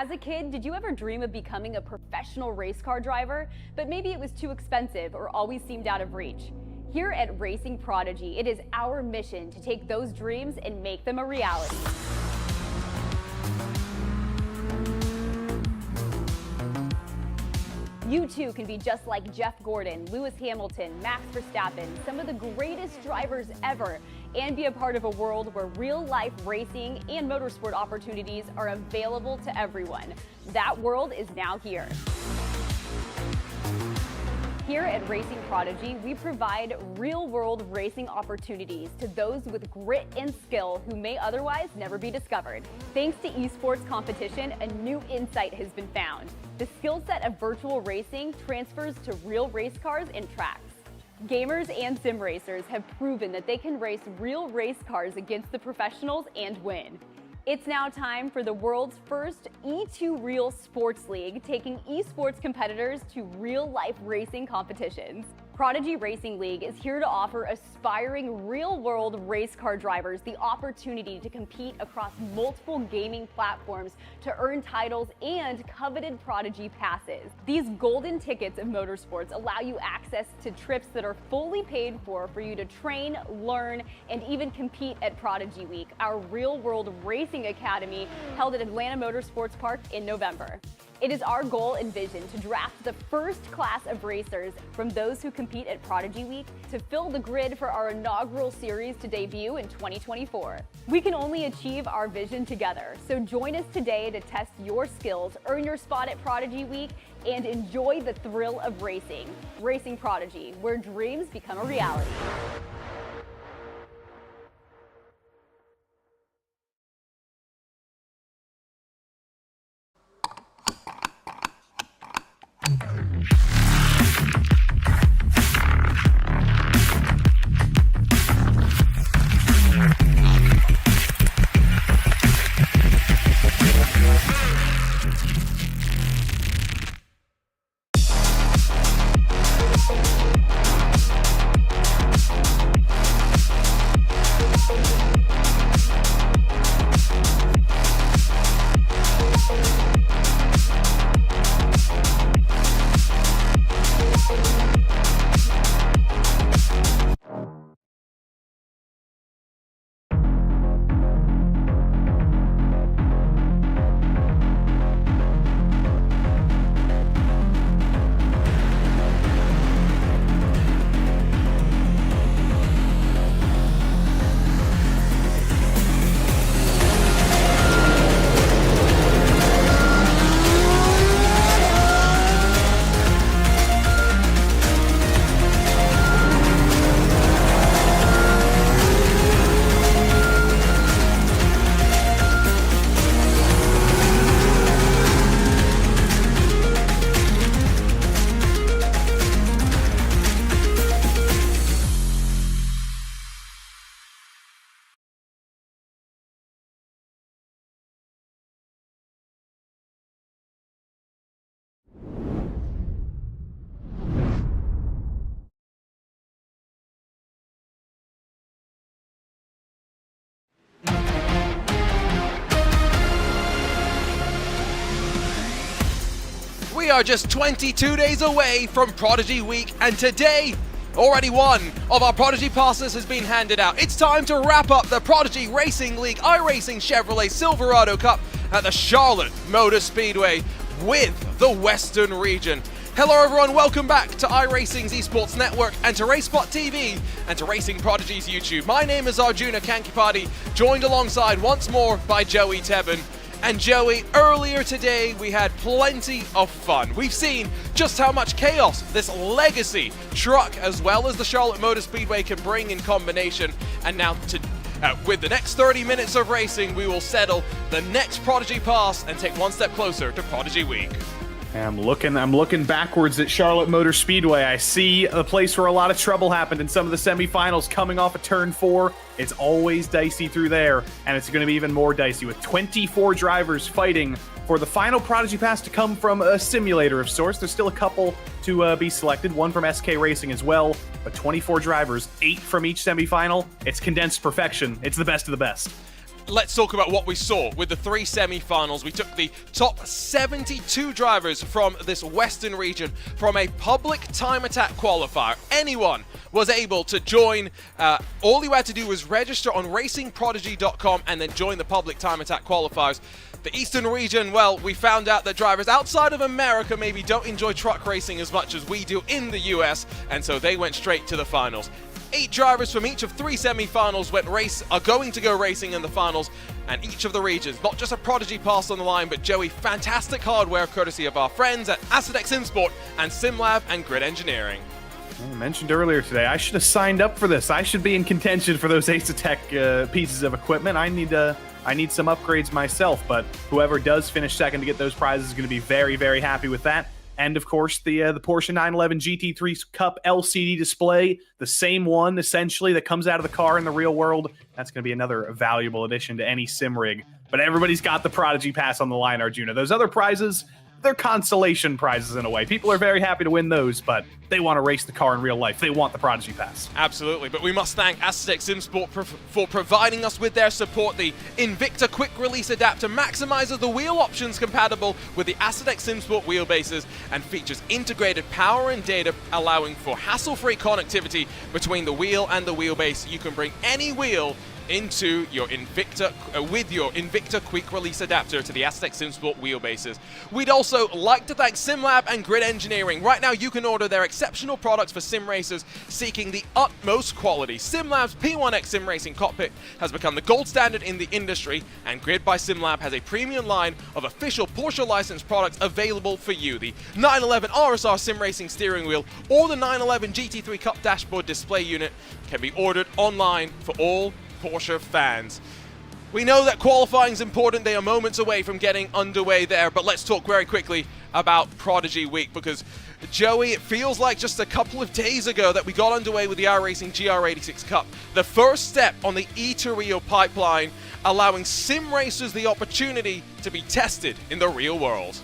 As a kid, did you ever dream of becoming a professional race car driver? But maybe it was too expensive or always seemed out of reach. Here at Racing Prodigy, it is our mission to take those dreams and make them a reality. You too can be just like Jeff Gordon, Lewis Hamilton, Max Verstappen, some of the greatest drivers ever, and be a part of a world where real-life racing and motorsport opportunities are available to everyone. That world is now here. Here at Racing Prodigy, we provide real-world racing opportunities to those with grit and skill who may otherwise never be discovered. Thanks to esports competition, a new insight has been found. The skill set of virtual racing transfers to real race cars and tracks. Gamers and sim racers have proven that they can race real race cars against the professionals and win. It's now time for the world's first E2 Real Sports League, taking esports competitors to real-life racing competitions. Prodigy Racing League is here to offer aspiring real-world race car drivers the opportunity to compete across multiple gaming platforms to earn titles and coveted Prodigy passes. These golden tickets of motorsports allow you access to trips that are fully paid for you to train, learn, and even compete at Prodigy Week, our real-world racing academy held at Atlanta Motorsports Park in November. It is our goal and vision to draft the first class of racers from those who compete at Prodigy Week to fill the grid for our inaugural series to debut in 2024. We can only achieve our vision together, so join us today to test your skills, earn your spot at Prodigy Week, and enjoy the thrill of racing. Racing Prodigy, where dreams become a reality. We are just 22 days away from Prodigy Week, and today, already one of our Prodigy passes has been handed out. It's time to wrap up the Prodigy Racing League iRacing Chevrolet Silverado Cup at the Charlotte Motor Speedway with the Western region. Hello everyone, welcome back to iRacing's Esports Network and to RaceSpot TV and to Racing Prodigy's YouTube. My name is Arjuna Kankipati, joined alongside once more by Joey Tebben. And Joey, earlier today we had plenty of fun. We've seen just how much chaos this legacy truck as well as the Charlotte Motor Speedway can bring in combination. And now with the next 30 minutes of racing, we will settle the next Prodigy pass and take one step closer to Prodigy Week. I'm looking backwards at Charlotte Motor Speedway. I see a place where a lot of trouble happened in some of the semifinals coming off of turn 4. It's always dicey through there, and it's going to be even more dicey with 24 drivers fighting for the final Prodigy pass to come from a simulator of sorts. There's still a couple to be selected, one from SK Racing as well, but 24 drivers, 8 from each semifinal. It's condensed perfection. It's the best of the best. let's talk about what we saw with the 3 semi-finals. We took the top 72 drivers from this Western region from a public time attack qualifier. Anyone was able to join. All you had to do was register on racingprodigy.com and then join the public time attack qualifiers. The Eastern region, well, we found out that drivers outside of America maybe don't enjoy truck racing as much as we do in the US, and so they went straight to the finals. 8 drivers from each of 3 semi-finals are going to go racing in the finals, and each of the regions, not just a Prodigy pass on the line, but Joey, fantastic hardware courtesy of our friends at Asetek SimSport and SimLab and Grid Engineering. I mentioned earlier today, I should have signed up for this. I should be in contention for those Asetek pieces of equipment. I need some upgrades myself, but whoever does finish second to get those prizes is going to be very, very happy with that. And of course, the Porsche 911 GT3 Cup LCD display, the same one essentially that comes out of the car in the real world. That's going to be another valuable addition to any sim rig. But everybody's got the Prodigy Pass on the line, Arjuna. Those other prizes, they're consolation prizes in a way. People are very happy to win those, but they want to race the car in real life. They want the Prodigy Pass. Absolutely, but we must thank Asetek SimSport for providing us with their support. The Invicta Quick Release Adapter maximizes the wheel options compatible with the Asetek SimSport wheelbases and features integrated power and data, allowing for hassle-free connectivity between the wheel and the wheelbase. You can bring any wheel into your Invicta with your Invicta Quick Release Adapter to the Asetek SimSport wheelbases. We'd also like to thank SimLab and Grid Engineering. Right now you can order their exceptional products for sim racers seeking the utmost quality. SimLab's P1X sim racing cockpit has become the gold standard in the industry, and Grid by SimLab has a premium line of official Porsche licensed products available for you. The 911 RSR sim racing steering wheel or the 911 GT3 Cup dashboard display unit can be ordered online for all Porsche fans. We know that qualifying is important. They are moments away from getting underway there, but let's talk very quickly about Prodigy Week, because Joey, it feels like just a couple of days ago that we got underway with the iRacing GR86 Cup, the first step on the E2Rio pipeline, allowing sim racers the opportunity to be tested in the real world.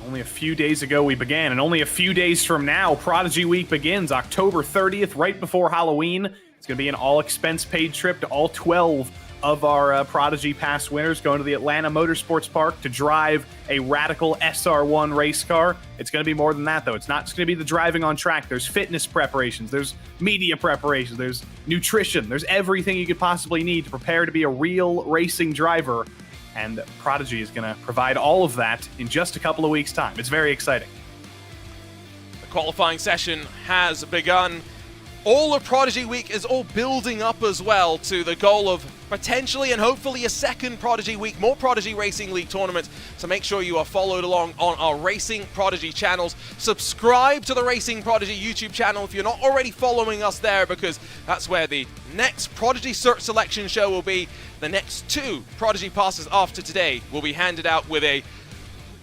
Only a few days ago we began, and only a few days from now, Prodigy Week begins, October 30th, right before Halloween. It's going to be an all-expense-paid trip to all 12 of our Prodigy Pass winners going to the Atlanta Motorsports Park to drive a radical SR1 race car. It's going to be more than that, though. It's not just going to be the driving on track. There's fitness preparations. There's media preparations. There's nutrition. There's everything you could possibly need to prepare to be a real racing driver. And Prodigy is going to provide all of that in just a couple of weeks' time. It's very exciting. The qualifying session has begun. All of Prodigy Week is all building up as well to the goal of potentially and hopefully a second Prodigy Week, more Prodigy Racing League tournaments. So make sure you are followed along on our Racing Prodigy channels. Subscribe to the Racing Prodigy YouTube channel if you're not already following us there, because that's where the next Prodigy Search Selection show will be. The next 2 Prodigy passes after today will be handed out with a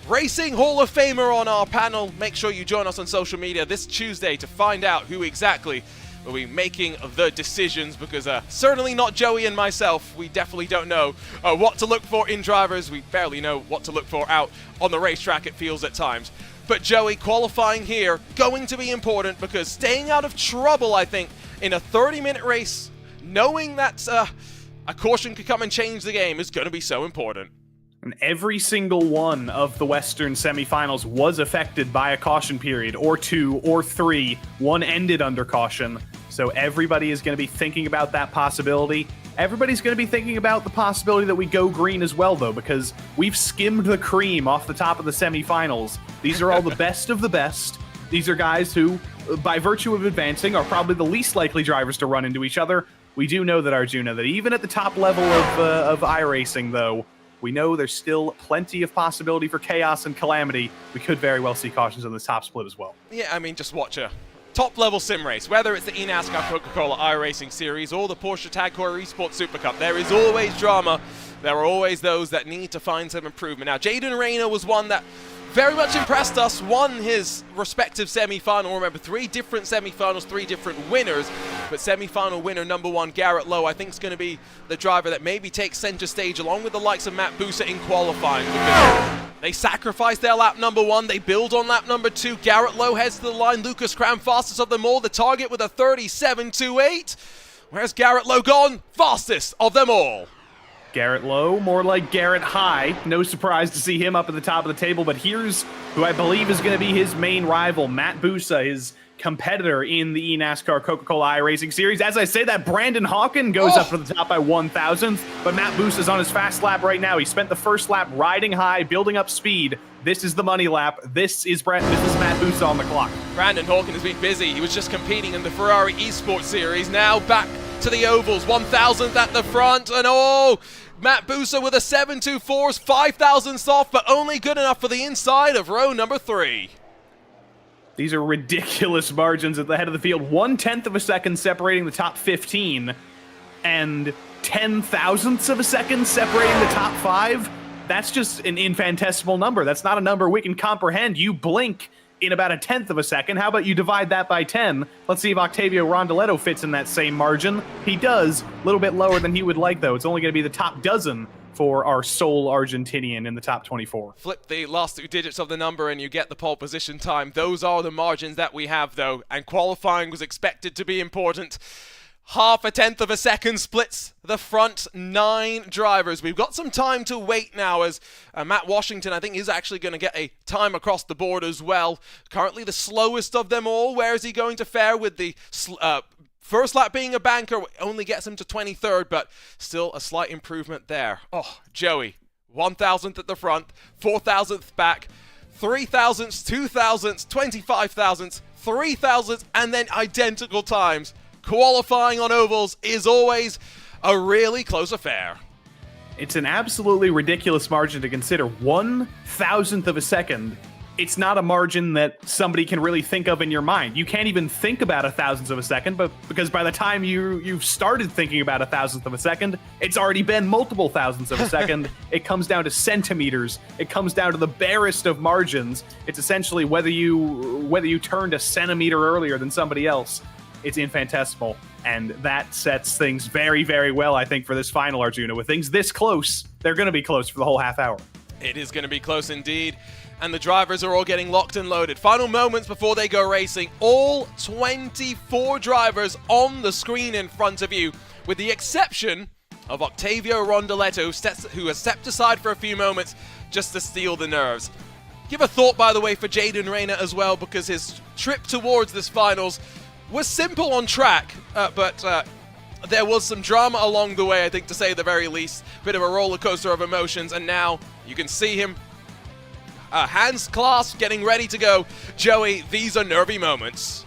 Racing Hall of Famer on our panel. Make sure you join us on social media this Tuesday to find out who exactly will be making the decisions, because certainly not Joey and myself. We definitely don't know what to look for in drivers. We barely know what to look for out on the racetrack, it feels at times. But Joey, qualifying here, going to be important, because staying out of trouble, I think, in a 30-minute race, knowing that a caution could come and change the game, is going to be so important. And every single one of the Western semifinals was affected by a caution period, or 2 or 3. One ended under caution. So everybody is going to be thinking about that possibility. Everybody's going to be thinking about the possibility that we go green as well, though, because we've skimmed the cream off the top of the semifinals. These are all the best of the best. These are guys who, by virtue of advancing, are probably the least likely drivers to run into each other. We do know that, Arjuna, that even at the top level of iRacing, though, we know there's still plenty of possibility for chaos and calamity. We could very well see cautions on this top split as well. Yeah, I mean, just watch a top-level sim race, whether it's the eNASCAR Coca-Cola iRacing Series or the Porsche Tag Heuer Esports Super Cup. There is always drama. There are always those that need to find some improvement. Now, Jaden Rayner was one that very much impressed us, won his respective semi-final. Remember, 3 different semi-finals, 3 different winners, but semi-final winner number 1, Garrett Lowe, I think is going to be the driver that maybe takes center stage along with the likes of Matt Busa in qualifying, because they sacrificed their lap number 1, they build on lap number 2. Garrett Lowe heads to the line, Lucas Cram fastest of them all, the target with a 37.28. Where's Garrett Lowe gone? Fastest of them all. Garrett Low, more like Garrett High. No surprise to see him up at the top of the table, but here's who I believe is going to be his main rival, Matt Busa, his competitor in the eNASCAR Coca-Cola iRacing Series. As I say that, Brandon Hawken goes up to the top by 1,000th, but Matt Busa's on his fast lap right now. He spent the first lap riding high, building up speed. This is the money lap. This is Matt Busa on the clock. Brandon Hawken has been busy. He was just competing in the Ferrari Esports Series. Now back to the ovals, 1,000th at the front, and Matt Busa with a 7.24's 5,000ths off, but only good enough for the inside of row number 3. These are ridiculous margins at the head of the field. 1/10 of a second separating the top 15, and 10,000ths of a second separating the top 5. That's just an infinitesimal number. That's not a number we can comprehend. You blink in about 1/10 of a second. How about you divide that by 10? Let's see if Octavio Rondoletto fits in that same margin. He does. A little bit lower than he would like, though. It's only going to be the top dozen for our sole Argentinian in the top 24. Flip the last 2 digits of the number and you get the pole position time. Those are the margins that we have, though, and qualifying was expected to be important. 0.5 of a second splits the front 9 drivers. We've got some time to wait now as Matt Washington, I think, is actually going to get a time across the board as well. Currently the slowest of them all. Where is he going to fare with the first lap being a banker? Only gets him to 23rd, but still a slight improvement there. Oh, Joey, 1,000th at the front, 4,000th back, 3,000ths, 2,000ths, 25,000ths, 3,000ths, and then identical times. Qualifying on ovals is always a really close affair. It's an absolutely ridiculous margin to consider. 1,000th of a second. It's not a margin that somebody can really think of in your mind. You can't even think about 1,000th of a second, but because by the time you've started thinking about 1,000th of a second, it's already been multiple thousandths of a second. It comes down to centimeters. It comes down to the barest of margins. It's essentially whether you turned a centimeter earlier than somebody else. It's infinitesimal, and that sets things very, very well, I think, for this final, Arjuna. With things this close, they're going to be close for the whole half hour. It is going to be close indeed, and the drivers are all getting locked and loaded. Final moments before they go racing. All 24 drivers on the screen in front of you, with the exception of Octavio Rondoletto, who has stepped aside for a few moments just to steal the nerves. Give a thought, by the way, for Jaden Rayner as well, because his trip towards this finals was simple on track, but there was some drama along the way, I think, to say the very least. Bit of a roller coaster of emotions, and now you can see him, hands clasped, getting ready to go. Joey, these are nervy moments.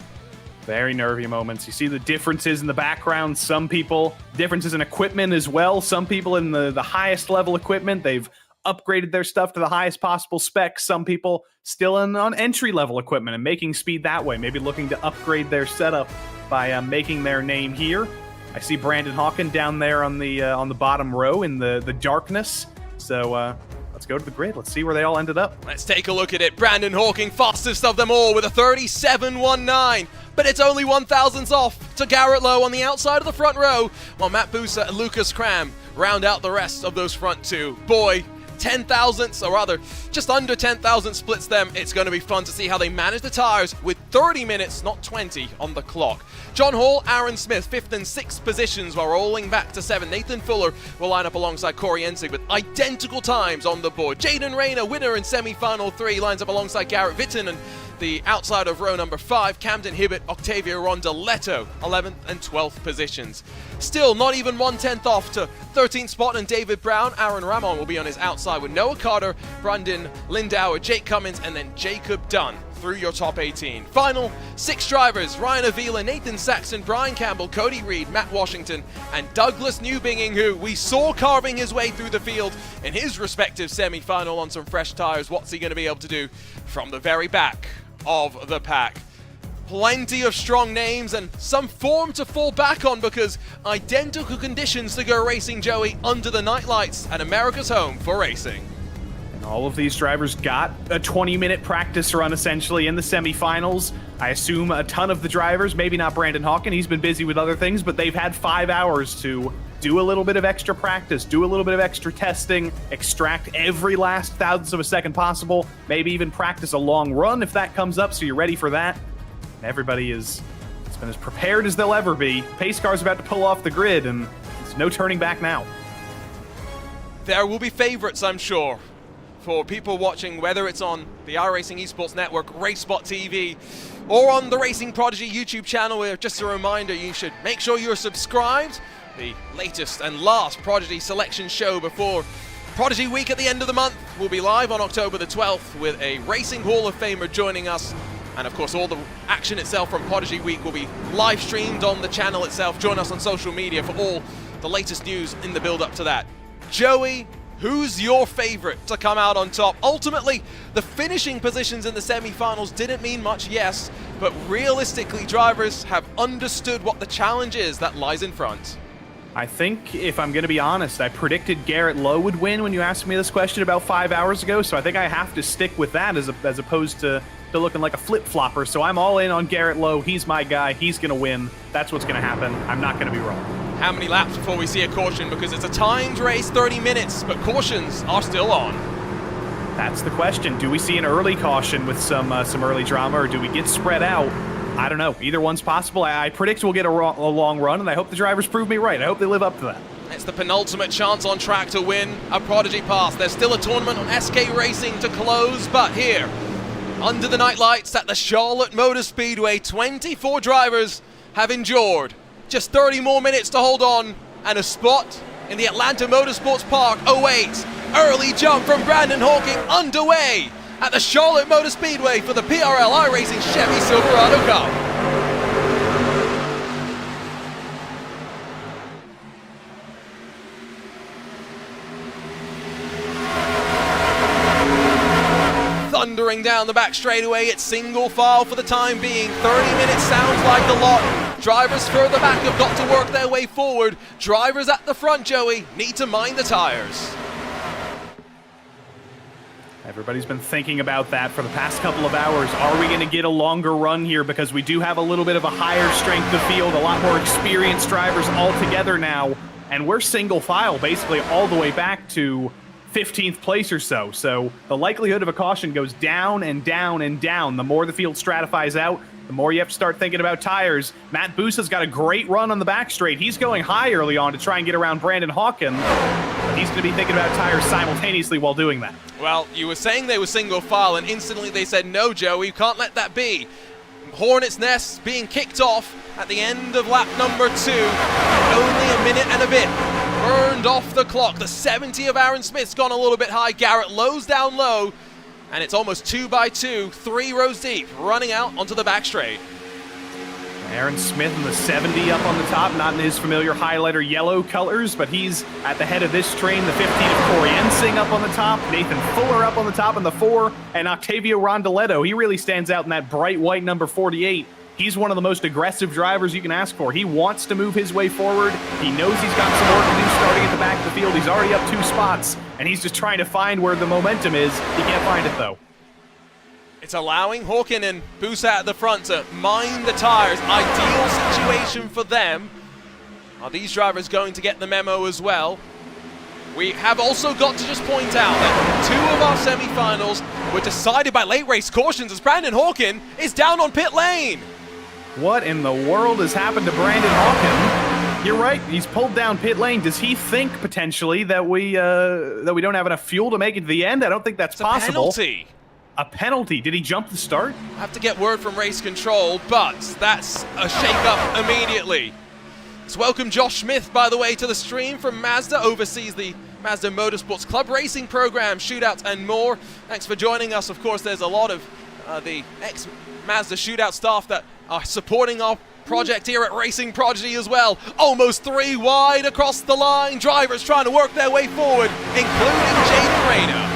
Very nervy moments. You see the differences in the background. Some people, differences in equipment as well. Some people in the highest level equipment, they've upgraded their stuff to the highest possible specs. Some people still on entry-level equipment and making speed that way, maybe looking to upgrade their setup by making their name here. I see Brandon Hawken down there on the bottom row in the darkness. So let's go to the grid. Let's see where they all ended up. Let's take a look at it. Brandon Hawken, fastest of them all with a 37.19. But it's only 1,000ths off to Garrett Low on the outside of the front row, while Matt Busa and Lucas Cram round out the rest of those front 2. Boy, 10,000ths, or rather, just under 10,000 splits them. It's going to be fun to see how they manage the tires with 30 minutes, not 20, on the clock. John Hall, Aaron Smith, 5th and 6th positions while rolling back to 7. Nathan Fuller will line up alongside Corey Ensig with identical times on the board. Jaden Rayner, winner in semi-final 3, lines up alongside Garrett Vitton, and the outside of row number 5, Camden Hibbett, Octavio Rondoletto, 11th and 12th positions. Still not even 1/10 off to 13th spot and David Brown. Aaron Ramon will be on his outside with Noah Carter, Brandon Lindauer, Jake Cummins, and then Jacob Dunn through your top 18. Final 6 drivers: Ryan Avila, Nathan Saxon, Brian Campbell, Cody Reed, Matt Washington, and Douglas Newbinging, who we saw carving his way through the field in his respective semi-final on some fresh tires. What's he going to be able to do from the very back of the pack? Plenty of strong names and some form to fall back on, because identical conditions to go racing, Joey, under the night lights at America's home for racing. And all of these drivers got a 20-minute practice run essentially in the semifinals. I assume a ton of the drivers, maybe not Brandon Hawken, he's been busy with other things, but they've had 5 hours to do a little bit of extra practice, do a little bit of extra testing, extract every last thousandth of a second possible, maybe even practice a long run if that comes up, so you're ready for that. Everybody has been as prepared as they'll ever be. Pace car's about to pull off the grid, and there's no turning back now. there will be favorites, I'm sure, for people watching, whether it's on the iRacing Esports Network, RaceSpot TV, or on the Racing Prodigy YouTube channel, where, just a reminder, you should make sure you're subscribed. The latest and last Prodigy selection show before Prodigy Week at the end of the month will be live on October the 12th with a Racing Hall of Famer joining us. And of course, all the action itself from Prodigy Week will be live streamed on the channel itself. Join us on social media for all the latest news in the build up to that. Joey, who's your favorite to come out on top? Ultimately, the finishing positions in the semi-finals didn't mean much, yes, but realistically, drivers have understood what the challenge is that lies in front. I think, if I'm going to be honest, I predicted Garrett Lowe would win when you asked me this question about 5 hours ago, so I think I have to stick with that as opposed to looking like a flip-flopper. So I'm all in on Garrett Lowe. He's my guy. He's going to win. That's what's going to happen. I'm not going to be wrong. How many laps before we see a caution? Because it's a timed race, 30 minutes, but cautions are still on. That's the question. Do we see an early caution with some early drama, or do we get spread out? I don't know. Either one's possible. I predict we'll get a long run, and I hope the drivers prove me right. I hope they live up to that. It's the penultimate chance on track to win a Prodigy Pass. There's still a tournament on SK Racing to close, but here, under the night lights at the Charlotte Motor Speedway, 24 drivers have endured just 30 more minutes to hold on, and a spot in the Atlanta Motorsports Park awaits. Early jump from Brandon Hawking underway at the Charlotte Motor Speedway for the PRL iRacing Chevy Silverado Cup. Thundering down the back straightaway, it's single file for the time being. 30 minutes sounds like a lot. Drivers further back have got to work their way forward. Drivers at the front, Joey, need to mind the tires. Everybody's been thinking about that for the past couple of hours. Are we going to get a longer run here? Because we do have a little bit of a higher strength of field, a lot more experienced drivers all together now. And we're single file basically all the way back to 15th place or so. So the likelihood of a caution goes down and down and down. The more the field stratifies out, the more you have to start thinking about tires. Matt Busa's got a great run on the back straight. He's going high early on to try and get around Brandon Hawken. But he's going to be thinking about tires simultaneously while doing that. Well, you were saying they were single file, and instantly they said, no, Joey, you can't let that be. Hornet's Nest being kicked off at the end of lap number 2. Only a minute and a bit burned off the clock. The 70 of Aaron Smith's gone a little bit high. Garrett Lowe's down low. And it's almost 2 by 2, 3 rows deep, running out onto the back straight. Aaron Smith in the 70 up on the top, not in his familiar highlighter yellow colors, but he's at the head of this train. The 15 of Corey Ensing up on the top, Nathan Fuller up on the top in the 4, and Octavio Rondoletto. He really stands out in that bright white number 48. He's one of the most aggressive drivers you can ask for. He wants to move his way forward. He knows he's got some work to do starting at the back of the field. He's already up 2 spots, and he's just trying to find where the momentum is. He can't find it, though. It's allowing Hawken and Busa at the front to mind the tires. Ideal situation for them. Are these drivers going to get the memo as well? We have also got to just point out that 2 of our semi-finals were decided by late race cautions as Brandon Hawken is down on pit lane. What in the world has happened to Brandon Hawken? You're right, he's pulled down pit lane. Does he think potentially that we don't have enough fuel to make it to the end? I don't think that's possible. It's a penalty. A penalty? Did he jump the start? I have to get word from race control, but that's a shake-up immediately. Let's welcome Josh Smith, by the way, to the stream from Mazda, oversees the Mazda Motorsports Club Racing Program, shootouts and more. Thanks for joining us. Of course, there's a lot of the ex-Mazda shootout staff that are supporting our project here at Racing Prodigy as well. Almost 3 wide across the line. Drivers trying to work their way forward, including Jaden Rayner.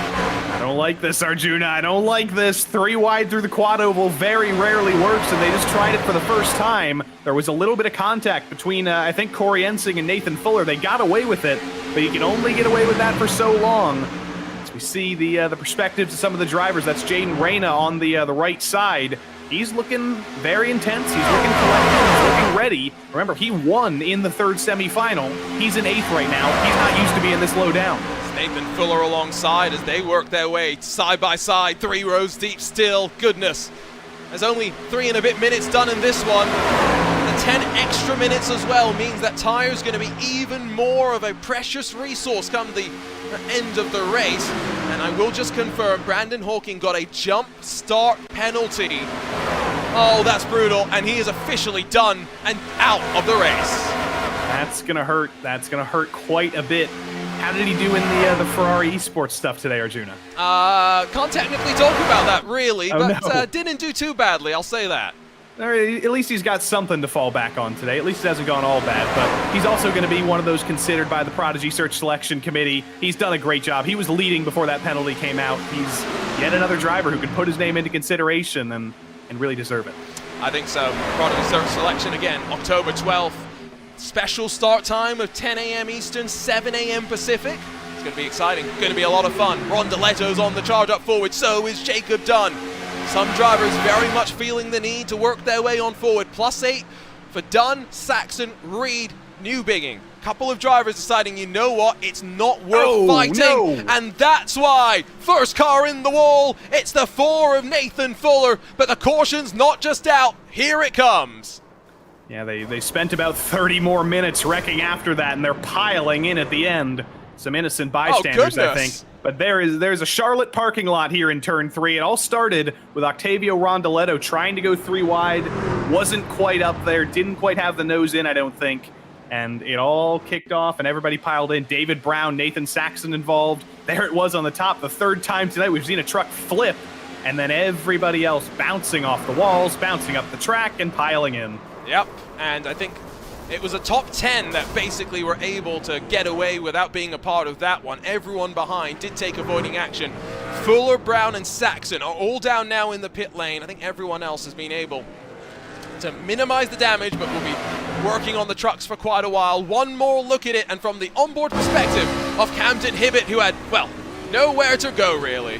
I don't like this, Arjuna. I don't like this. 3 wide through the quad oval very rarely works, and they just tried it for the first time. There was a little bit of contact between, I think, Corey Ensing and Nathan Fuller. They got away with it, but you can only get away with that for so long. As we see the perspectives of some of the drivers, that's Jaden Reyna on the right side. He's looking very intense. He's looking collected. He's looking ready. Remember, he won in the 3rd semifinal. He's in 8th right now. He's not used to being this low down. Nathan Fuller alongside as they work their way side by side, 3 rows deep still. Goodness. There's only 3 and a bit minutes done in this one. The 10 extra minutes as well means that tire is going to be even more of a precious resource come the end of the race. And I will just confirm, Brandon Hawking got a jump start penalty. Oh, that's brutal, and he is officially done and out of the race. That's gonna hurt. That's gonna hurt quite a bit. How did he do in the Ferrari esports stuff today, Arjuna? Can't technically talk about that, really, Oh, but no. didn't do too badly, I'll say that. At least he's got something to fall back on today. At least it hasn't gone all bad, but he's also going to be one of those considered by the Prodigy Search Selection Committee. He's done a great job. He was leading before that penalty came out. He's yet another driver who can put his name into consideration and really deserve it. I think so. Prodigy Search Selection again, October 12th. Special start time of 10 a.m. Eastern, 7 a.m. Pacific. It's going to be exciting. Going to be a lot of fun. Rondeletto's on the charge up forward. So is Jacob Dunn. Some drivers very much feeling the need to work their way on forward. +8 for Dunn, Saxon, Reed, Newbigging. Couple of drivers deciding, you know what, it's not worth fighting. No. And that's why, first car in the wall, it's the 4 of Nathan Fuller. But the caution's not just out. Here it comes. Yeah, they spent about 30 more minutes wrecking after that, and they're piling in at the end. Some innocent bystanders, I think. But there's a Charlotte parking lot here in turn 3. It all started with Octavio Rondeletto trying to go 3 wide. Wasn't quite up there, didn't quite have the nose in, I don't think. And it all kicked off, and everybody piled in. David Brown, Nathan Saxon involved. There it was on the top. The 3rd time tonight we've seen a truck flip, and then everybody else bouncing off the walls, bouncing up the track, and piling in. Yep, and I think it was a top 10 that basically were able to get away without being a part of that one. Everyone behind did take avoiding action. Fuller, Brown, and Saxon are all down now in the pit lane. I think everyone else has been able to minimize the damage, but will be working on the trucks for quite a while. One more look at it, and from the onboard perspective of Camden Hibbett, who had, well, nowhere to go, really.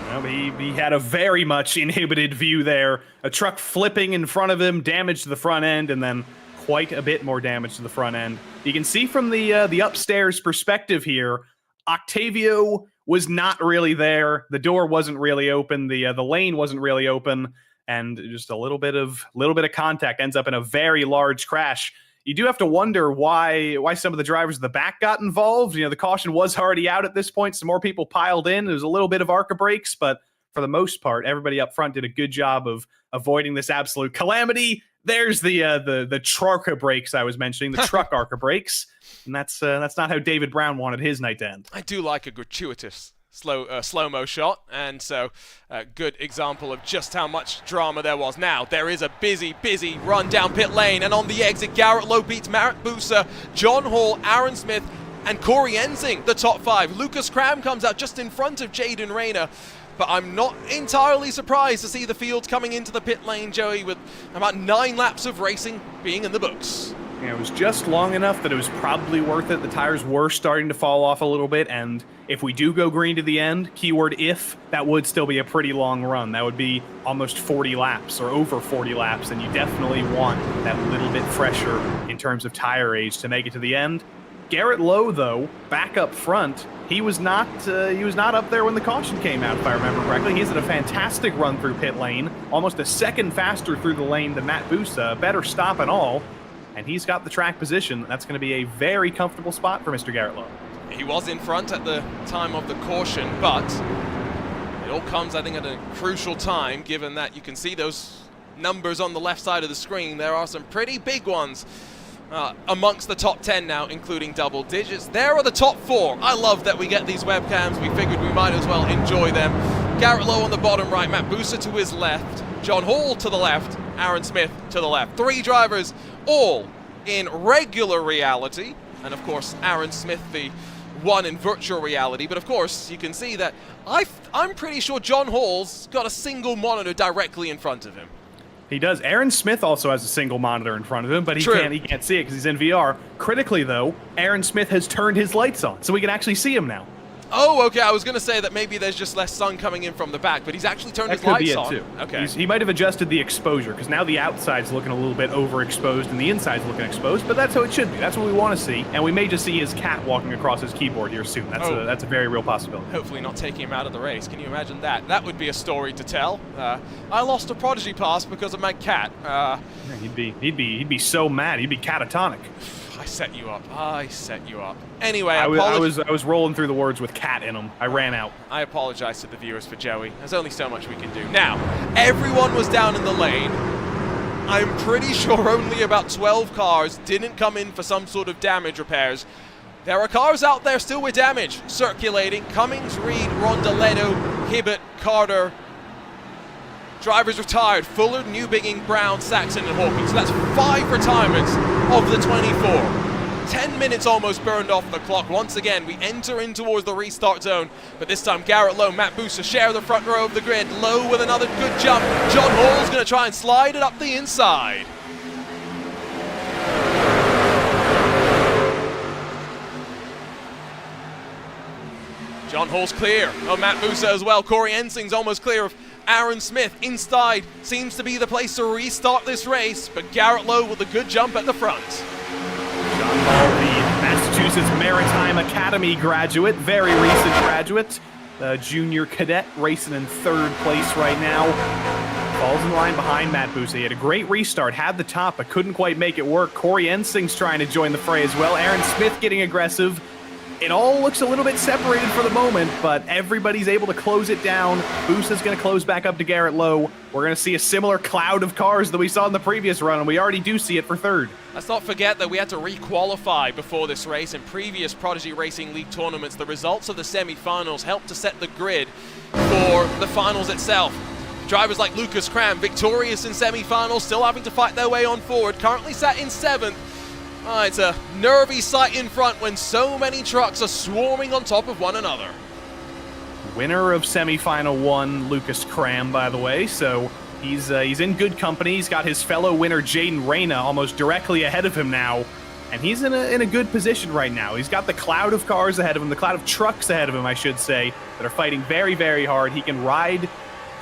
Well, he had a very much inhibited view there. A truck flipping in front of him, damage to the front end, and then quite a bit more damage to the front end. You can see from the upstairs perspective here, Octavio was not really there. The door wasn't really open. The lane wasn't really open, and just a little bit of contact ends up in a very large crash. You do have to wonder why some of the drivers at the back got involved. You know, the caution was already out at this point. Some more people piled in. There was a little bit of ARCA brakes, but for the most part, everybody up front did a good job of avoiding this absolute calamity. There's the truck brakes I was mentioning, the truck ARCA brakes, and that's not how David Brown wanted his night to end. I do like a gratuitous slow-mo shot, and so a good example of just how much drama there was. Now, there is a busy run down pit lane, and on the exit, Garrett Lowe beats Matt Busa, John Hall, Aaron Smith, and Corey Ensing, the top 5. Lucas Cram comes out just in front of Jaden Rayner, but I'm not entirely surprised to see the field coming into the pit lane, Joey, with about 9 laps of racing being in the books. Yeah, it was just long enough that it was probably worth it. The tires were starting to fall off a little bit, and if we do go green to the end, keyword if, that would still be a pretty long run. That would be almost 40 laps or over 40 laps, and you definitely want that little bit fresher in terms of tire age to make it to the end. Garrett Lowe, though, back up front, he was not up there when the caution came out, if I remember correctly. He's at a fantastic run through pit lane, almost a second faster through the lane than Matt Busa, better stop and all. And he's got the track position. That's going to be a very comfortable spot for Mr. Garrett Lowe. He was in front at the time of the caution, but it all comes, I think, at a crucial time, given that you can see those numbers on the left side of the screen. There are some pretty big ones amongst the top 10 now, including double digits. There are the top 4. I love that we get these webcams. We figured we might as well enjoy them. Garrett Lowe on the bottom right, Matt Busa to his left, John Hall to the left, Aaron Smith to the left. 3 drivers, all in regular reality, and of course Aaron Smith, the one in virtual reality. But of course you can see that I'm pretty sure John Hall's got a single monitor directly in front of him. He does. Aaron Smith also has a single monitor in front of him, but he can't see it because he's in VR. Critically, though, Aaron Smith has turned his lights on, so we can actually see him now. Oh, okay. I was going to say that maybe there's just less sun coming in from the back, but he's actually turned his lights on. Too. Okay. He might have adjusted the exposure, because now the outside's looking a little bit overexposed and the inside's looking exposed, but that's how it should be. That's what we want to see, and we may just see his cat walking across his keyboard here soon. That's a very real possibility. Hopefully not taking him out of the race. Can you imagine that? That would be a story to tell. I lost a Prodigy pass because of my cat. Yeah, he'd be so mad. He'd be catatonic. I set you up. I set you up. Anyway, I was rolling through the words with cat in them. I ran out. I apologize to the viewers for Joey. There's only so much we can do. Now, everyone was down in the lane. I'm pretty sure only about 12 cars didn't come in for some sort of damage repairs. There are cars out there still with damage circulating. Cummings, Reed, Rondaletto, Hibbett, Carter. Drivers retired. Fuller, Newbigging, Brown, Saxon, and Hawkins. So that's 5 retirements of the 24. 10 minutes almost burned off the clock. Once again, we enter in towards the restart zone. But this time, Garrett Lowe, Matt Busa share the front row of the grid. Lowe with another good jump. John Hall's going to try and slide it up the inside. John Hall's clear of Matt Busa as well. Corey Ensing's almost clear of Aaron Smith. Inside seems to be the place to restart this race, but Garrett Lowe with a good jump at the front. John Hall, the Massachusetts Maritime Academy graduate, very recent graduate, junior cadet, racing in 3rd place right now. Falls in line behind Matt Busa. He had a great restart, had the top, but couldn't quite make it work. Corey Ensing's trying to join the fray as well. Aaron Smith getting aggressive. It all looks a little bit separated for the moment, but everybody's able to close it down. Busa's going to close back up to Garrett Lowe. We're going to see a similar cloud of cars that we saw in the previous run, and we already do see it for 3rd. Let's not forget that we had to re-qualify before this race. In previous Prodigy Racing League tournaments, the results of the semi-finals helped to set the grid for the finals itself. Drivers like Lucas Cram, victorious in semi-finals, still having to fight their way on forward, currently sat in 7th. It's a nervy sight in front when so many trucks are swarming on top of one another. Winner of semifinal 1, Lucas Cram, by the way, so he's in good company. He's got his fellow winner Jaden Reyna almost directly ahead of him now, and he's in a good position right now. He's got the cloud of cars ahead of him, the cloud of trucks ahead of him, I should say, that are fighting very, very hard. He can ride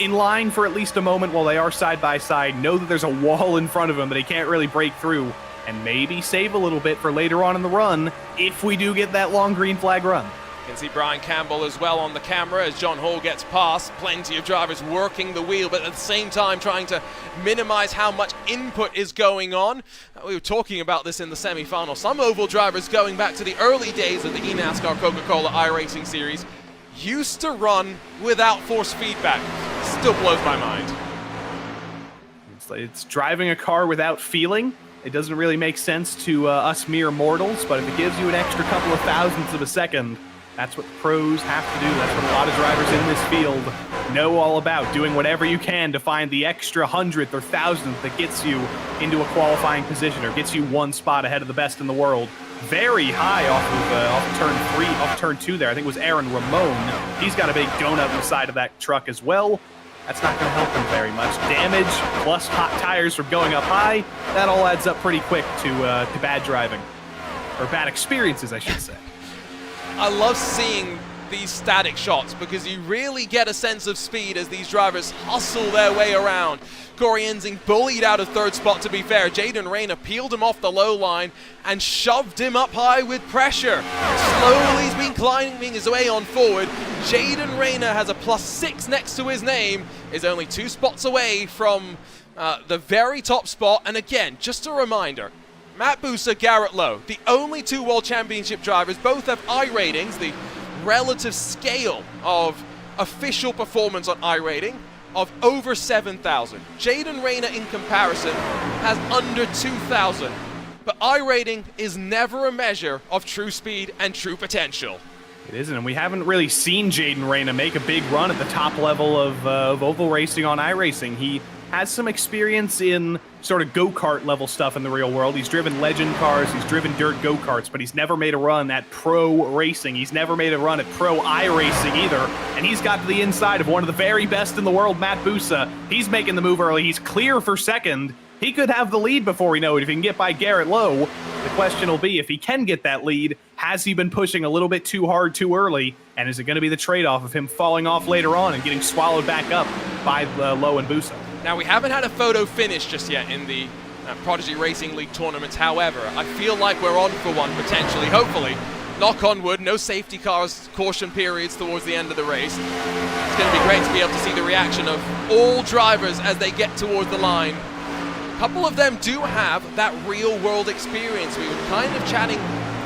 in line for at least a moment while they are side by side, know that there's a wall in front of him that he can't really break through, and maybe save a little bit for later on in the run if we do get that long green flag run. You can see Brian Campbell as well on the camera as John Hall gets past. Plenty of drivers working the wheel, but at the same time trying to minimize how much input is going on. We were talking about this in the semi-final. Some oval drivers going back to the early days of the eNASCAR Coca-Cola iRacing series used to run without force feedback. Still blows my mind. It's driving a car without feeling. It doesn't really make sense to us mere mortals, but if it gives you an extra couple of thousandths of a second, that's what the pros have to do. That's what a lot of drivers in this field know all about, doing whatever you can to find the extra 100th or 1000th that gets you into a qualifying position or gets you one spot ahead of the best in the world. Very high off turn 3, off turn 2 there. I think it was Aaron Ramon. He's got a big donut on the side of that truck as well. That's not going to help him very much. Damage plus hot tires from going up high, that all adds up pretty quick to bad driving. Or bad experiences, I should say. I love seeing these static shots because you really get a sense of speed as these drivers hustle their way around. Corey Ensing bullied out of 3rd spot, to be fair. Jaden Reyna peeled him off the low line and shoved him up high with pressure. Slowly he's been climbing his way on forward. Jaden Reyna has a +6 next to his name, is only 2 spots away from the very top spot. And again, just a reminder, Matt Busa, Garrett Lowe, the only 2 World Championship drivers, both have iRatings, the relative scale of official performance on iRating, of over 7,000. Jaden Reyna, in comparison, has under 2,000. But iRating is never a measure of true speed and true potential. It isn't, and we haven't really seen Jaden Reyna make a big run at the top level of oval racing on iRacing. He has some experience in sort of go-kart level stuff in the real world. He's driven legend cars, he's driven dirt go-karts, but he's never made a run at pro racing. He's never made a run at pro iRacing either, and he's got to the inside of one of the very best in the world, Matt Busa. He's making the move early. He's clear for 2nd. He could have the lead before we know it if he can get by Garrett Lowe. The question will be, if he can get that lead, has he been pushing a little bit too hard too early? And is it going to be the trade-off of him falling off later on and getting swallowed back up by Lowe and Busa? Now, we haven't had a photo finish just yet in the Prodigy Racing League tournaments. However, I feel like we're on for one, potentially, hopefully. Knock on wood, no safety cars, caution periods towards the end of the race. It's going to be great to be able to see the reaction of all drivers as they get towards the line. a couple of them do have that real-world experience. We were kind of chatting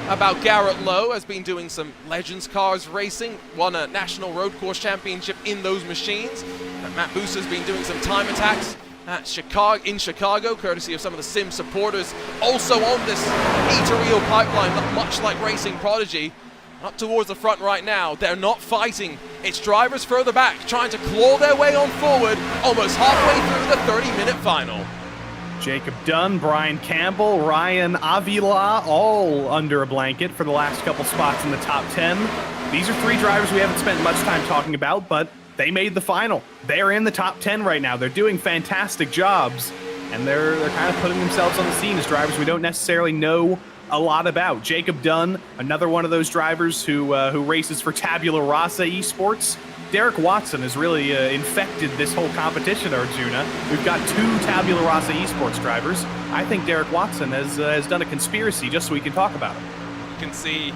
about Garrett Lowe, has been doing some Legends Cars racing, won a National Road Course Championship in those machines. And Matt Busa's been doing some time attacks at Chicago, courtesy of some of the sim supporters. Also on this ethereal pipeline, much like Racing Prodigy. Up towards the front right now, they're not fighting. It's drivers further back, trying to claw their way on forward, almost halfway through the 30-minute final. Jacob Dunn, Brian Campbell, Ryan Avila, all under a blanket for the last couple spots in the top 10. These are three drivers we haven't spent much time talking about, but they made the final. They're in the top 10 right now. They're doing fantastic jobs, and they're kind of putting themselves on the scene as drivers we don't necessarily know a lot about. Jacob Dunn, another one of those drivers who races for Tabula Rasa Esports. Derek Watson has really infected this whole competition, Arjuna. We've got two Tabula Rasa Esports drivers. I think Derek Watson has done a conspiracy just so we can talk about him. You can see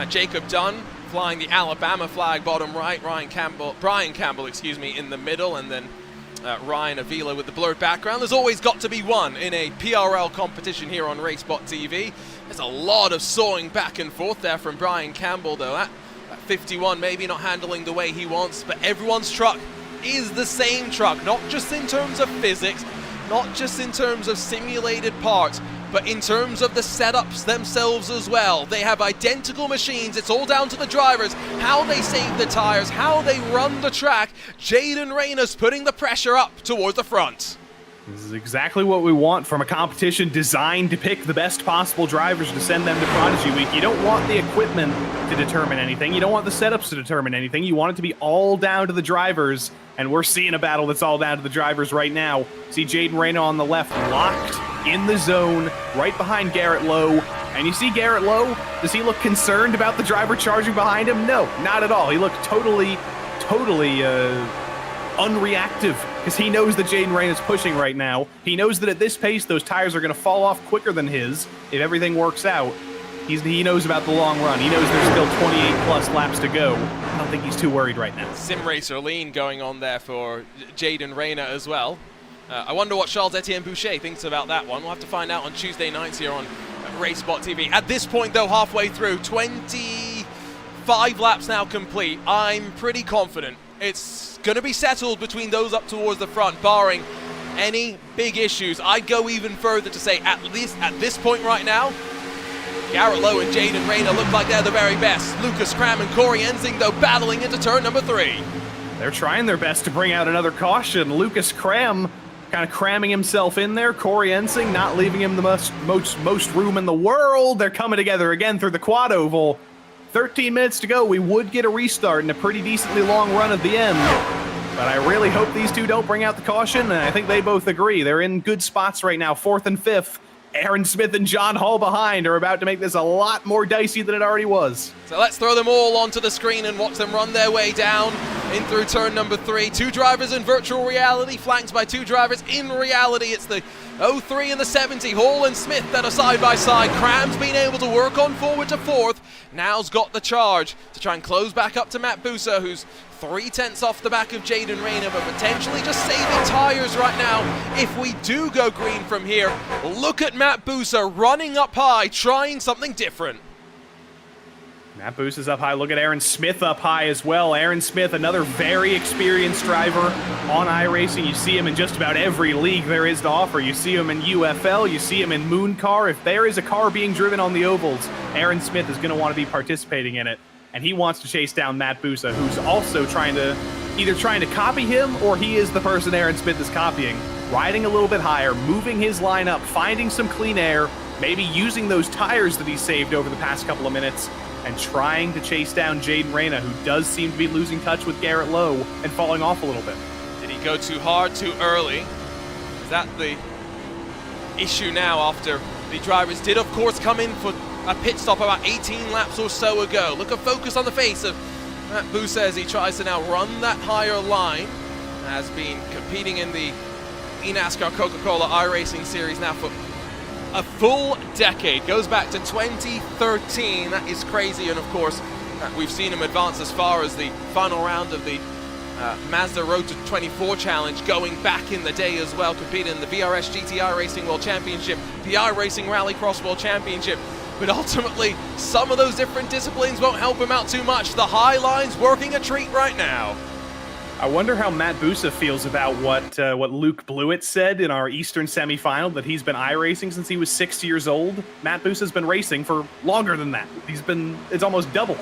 Jacob Dunn flying the Alabama flag bottom right, Brian Campbell, in the middle, and then Ryan Avila with the blurred background. There's always got to be one in a PRL competition here on RaceBot TV. There's a lot of sawing back and forth there from Brian Campbell, though. That 51 maybe not handling the way he wants, but everyone's truck is the same truck, not just in terms of physics, not just in terms of simulated parts, but in terms of the setups themselves as well. They have identical machines. It's all down to the drivers, how they save the tires, how they run the track. Jaden Rayner's putting the pressure up towards the front. This is exactly what we want from a competition designed to pick the best possible drivers to send them to Prodigy Week. You don't want the equipment to determine anything. You don't want the setups to determine anything. You want it to be all down to the drivers, and we're seeing a battle that's all down to the drivers right now. See Jaden Rayner on the left, locked in the zone, right behind Garrett Lowe. And you see Garrett Lowe, does he look concerned about the driver charging behind him? No, not at all. He looked totally unreactive, because he knows that Jaden Rayner is pushing right now. He knows that at this pace, those tires are going to fall off quicker than his if everything works out. He knows about the long run. He knows there's still 28-plus laps to go. I don't think he's too worried right now. Sim Racer lean going on there for Jaden Rayner as well. I wonder what Charles-Etienne Boucher thinks about that one. We'll have to find out on Tuesday nights here on RaceBot TV. At this point, though, halfway through, 25 laps now complete. I'm pretty confident it's going to be settled between those up towards the front, barring any big issues. I'd go even further to say, at least at this point right now, Garrett Lowe and Jaden Rayner look like they're the very best. Lucas Cram and Corey Ensing, though, battling into turn number 3. They're trying their best to bring out another caution. Lucas Cram kind of cramming himself in there. Corey Ensing not leaving him the most room in the world. They're coming together again through the quad oval. 13 minutes to go. We would get a restart and a pretty decently long run at the end. But I really hope these two don't bring out the caution, and I think they both agree. They're in good spots right now, 4th and 5th. Aaron Smith and John Hall behind are about to make this a lot more dicey than it already was. So let's throw them all onto the screen and watch them run their way down in through turn number 3. 2 drivers in virtual reality, flanked by 2 drivers in reality. It's the 03 and the 70, Hall and Smith, that are side by side. Cram's been able to work on forward to 4th. Now's got the charge to try and close back up to Matt Busa, who's 3/10 off the back of Jaden Rayner, but potentially just saving tires right now if we do go green from here. Look at Matt Busa running up high, trying something different. Matt Busa's up high. Look at Aaron Smith up high as well. Aaron Smith, another very experienced driver on iRacing. You see him in just about every league there is to offer. You see him in UFL, you see him in Moon Car. If there is a car being driven on the ovals, Aaron Smith is going to want to be participating in it. And he wants to chase down Matt Busa, who's also trying to copy him, or he is the person Aaron Smith is copying. Riding a little bit higher, moving his line up, finding some clean air, maybe using those tires that he saved over the past couple of minutes, and trying to chase down Jaden Rayner, who does seem to be losing touch with Garrett Lowe and falling off a little bit. Did he go too hard, too early? Is that the issue now after the drivers did, of course, come in for a pit stop about 18 laps or so ago? Look at focus on the face of Matt Busa as he tries to now run that higher line. Has been competing in the eNASCAR Coca-Cola iRacing Series now for a full decade. Goes back to 2013. That is crazy. And of course, we've seen him advance as far as the final round of the Mazda Road to 24 Challenge going back in the day as well, competing in the VRS GT Racing World Championship, the iRacing Rallycross World Championship. But ultimately, some of those different disciplines won't help him out too much. The high line's working a treat right now. I wonder how Matt Busa feels about what Luke Blewett said in our Eastern semifinal, that he's been iRacing since he was 6 years old. Matt Busa's been racing for longer than that. It's almost double.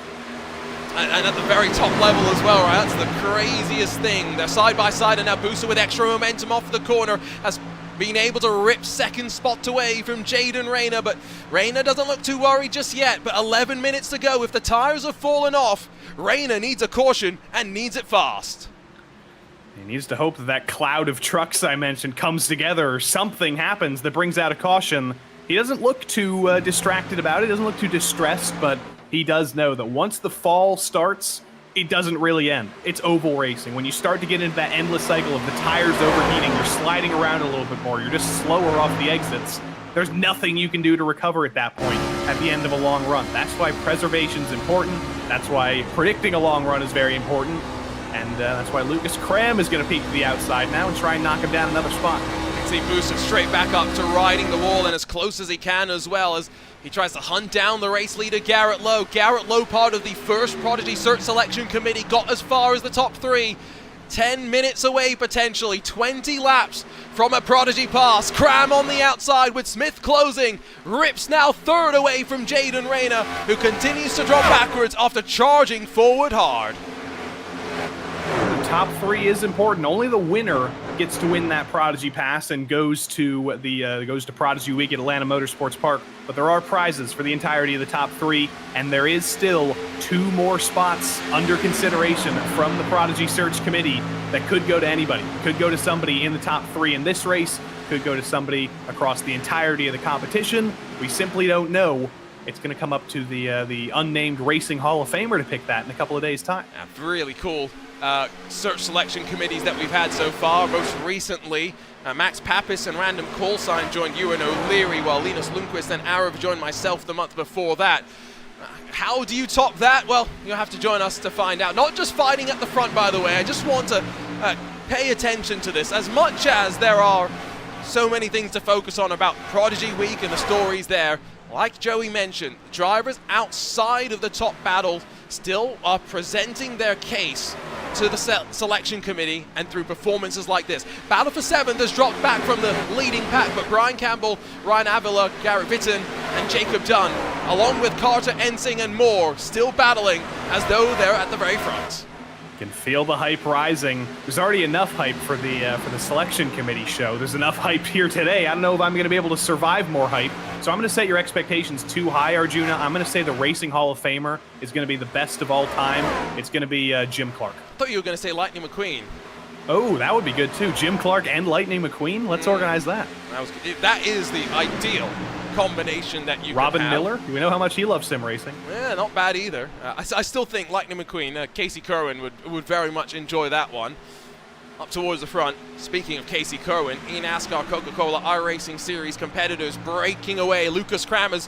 And at the very top level as well, right? That's the craziest thing. They're side by side, and now Busa with extra momentum off the corner has been able to rip second spot away from Jaden Rayner, but Rayner doesn't look too worried just yet. But 11 minutes to go. If the tires have fallen off, Rayner needs a caution and needs it fast. He needs to hope that that cloud of trucks I mentioned comes together, or something happens that brings out a caution. He doesn't look too distracted about it, doesn't look too distressed, but he does know that once the fall starts, it doesn't really end. It's oval racing. When you start to get into that endless cycle of the tires overheating, you're sliding around a little bit more, you're just slower off the exits. There's nothing you can do to recover at that point at the end of a long run. That's why preservation's important. That's why predicting a long run is very important. And that's why Lucas Cram is going to peek to the outside now and try and knock him down another spot. See Busa straight back up to riding the wall and as close as he can, as well as he tries to hunt down the race leader, Garrett Lowe. Garrett Lowe, part of the first Prodigy Search Selection Committee, got as far as the top 3. 10 minutes away potentially, 20 laps from a Prodigy pass. Cram on the outside with Smith closing. Rips now third away from Jaden Rayner, who continues to drop backwards after charging forward hard. The top 3 is important. Only the winner gets to win that Prodigy Pass and goes to Prodigy Week at Atlanta Motorsports Park. But there are prizes for the entirety of the top 3, and there is still 2 more spots under consideration from the Prodigy Search Committee that could go to anybody. Could go to somebody in the top 3 in this race, could go to somebody across the entirety of the competition. We simply don't know. It's going to come up to the unnamed Racing Hall of Famer to pick that in a couple of days' time. Yeah, really cool search selection committees that we've had so far. Most recently, Max Pappas and Random Callsign joined Ewan O'Leary, while Linus Lundqvist and Arav joined myself the month before that. How do you top that? Well, you'll have to join us to find out. Not just fighting at the front, by the way. I just want to pay attention to this. As much as there are so many things to focus on about Prodigy Week and the stories there, like Joey mentioned, drivers outside of the top battle still are presenting their case to the selection committee, and through performances like this. Battle for 7th has dropped back from the leading pack, but Brian Campbell, Ryan Avila, Garrett Vitton, and Jacob Dunn, along with Carter Ensing and more, still battling as though they're at the very front. You can feel the hype rising. There's already enough hype for the selection committee show. There's enough hype here today. I don't know if I'm going to be able to survive more hype. So I'm going to set your expectations too high, Arjuna. I'm going to say the Racing Hall of Famer is going to be the best of all time. It's going to be Jim Clark. I thought you were going to say Lightning McQueen. Oh, that would be good too. Jim Clark and Lightning McQueen. Let's organize that. That is the ideal combination that you Robin could have. Miller, we know how much he loves sim racing. Yeah, not bad either. I still think Lightning McQueen, Casey Kerwin would very much enjoy that one. Up towards the front, speaking of Casey Kerwin, eNASCAR Coca-Cola iRacing Series competitors breaking away. Lucas Cram has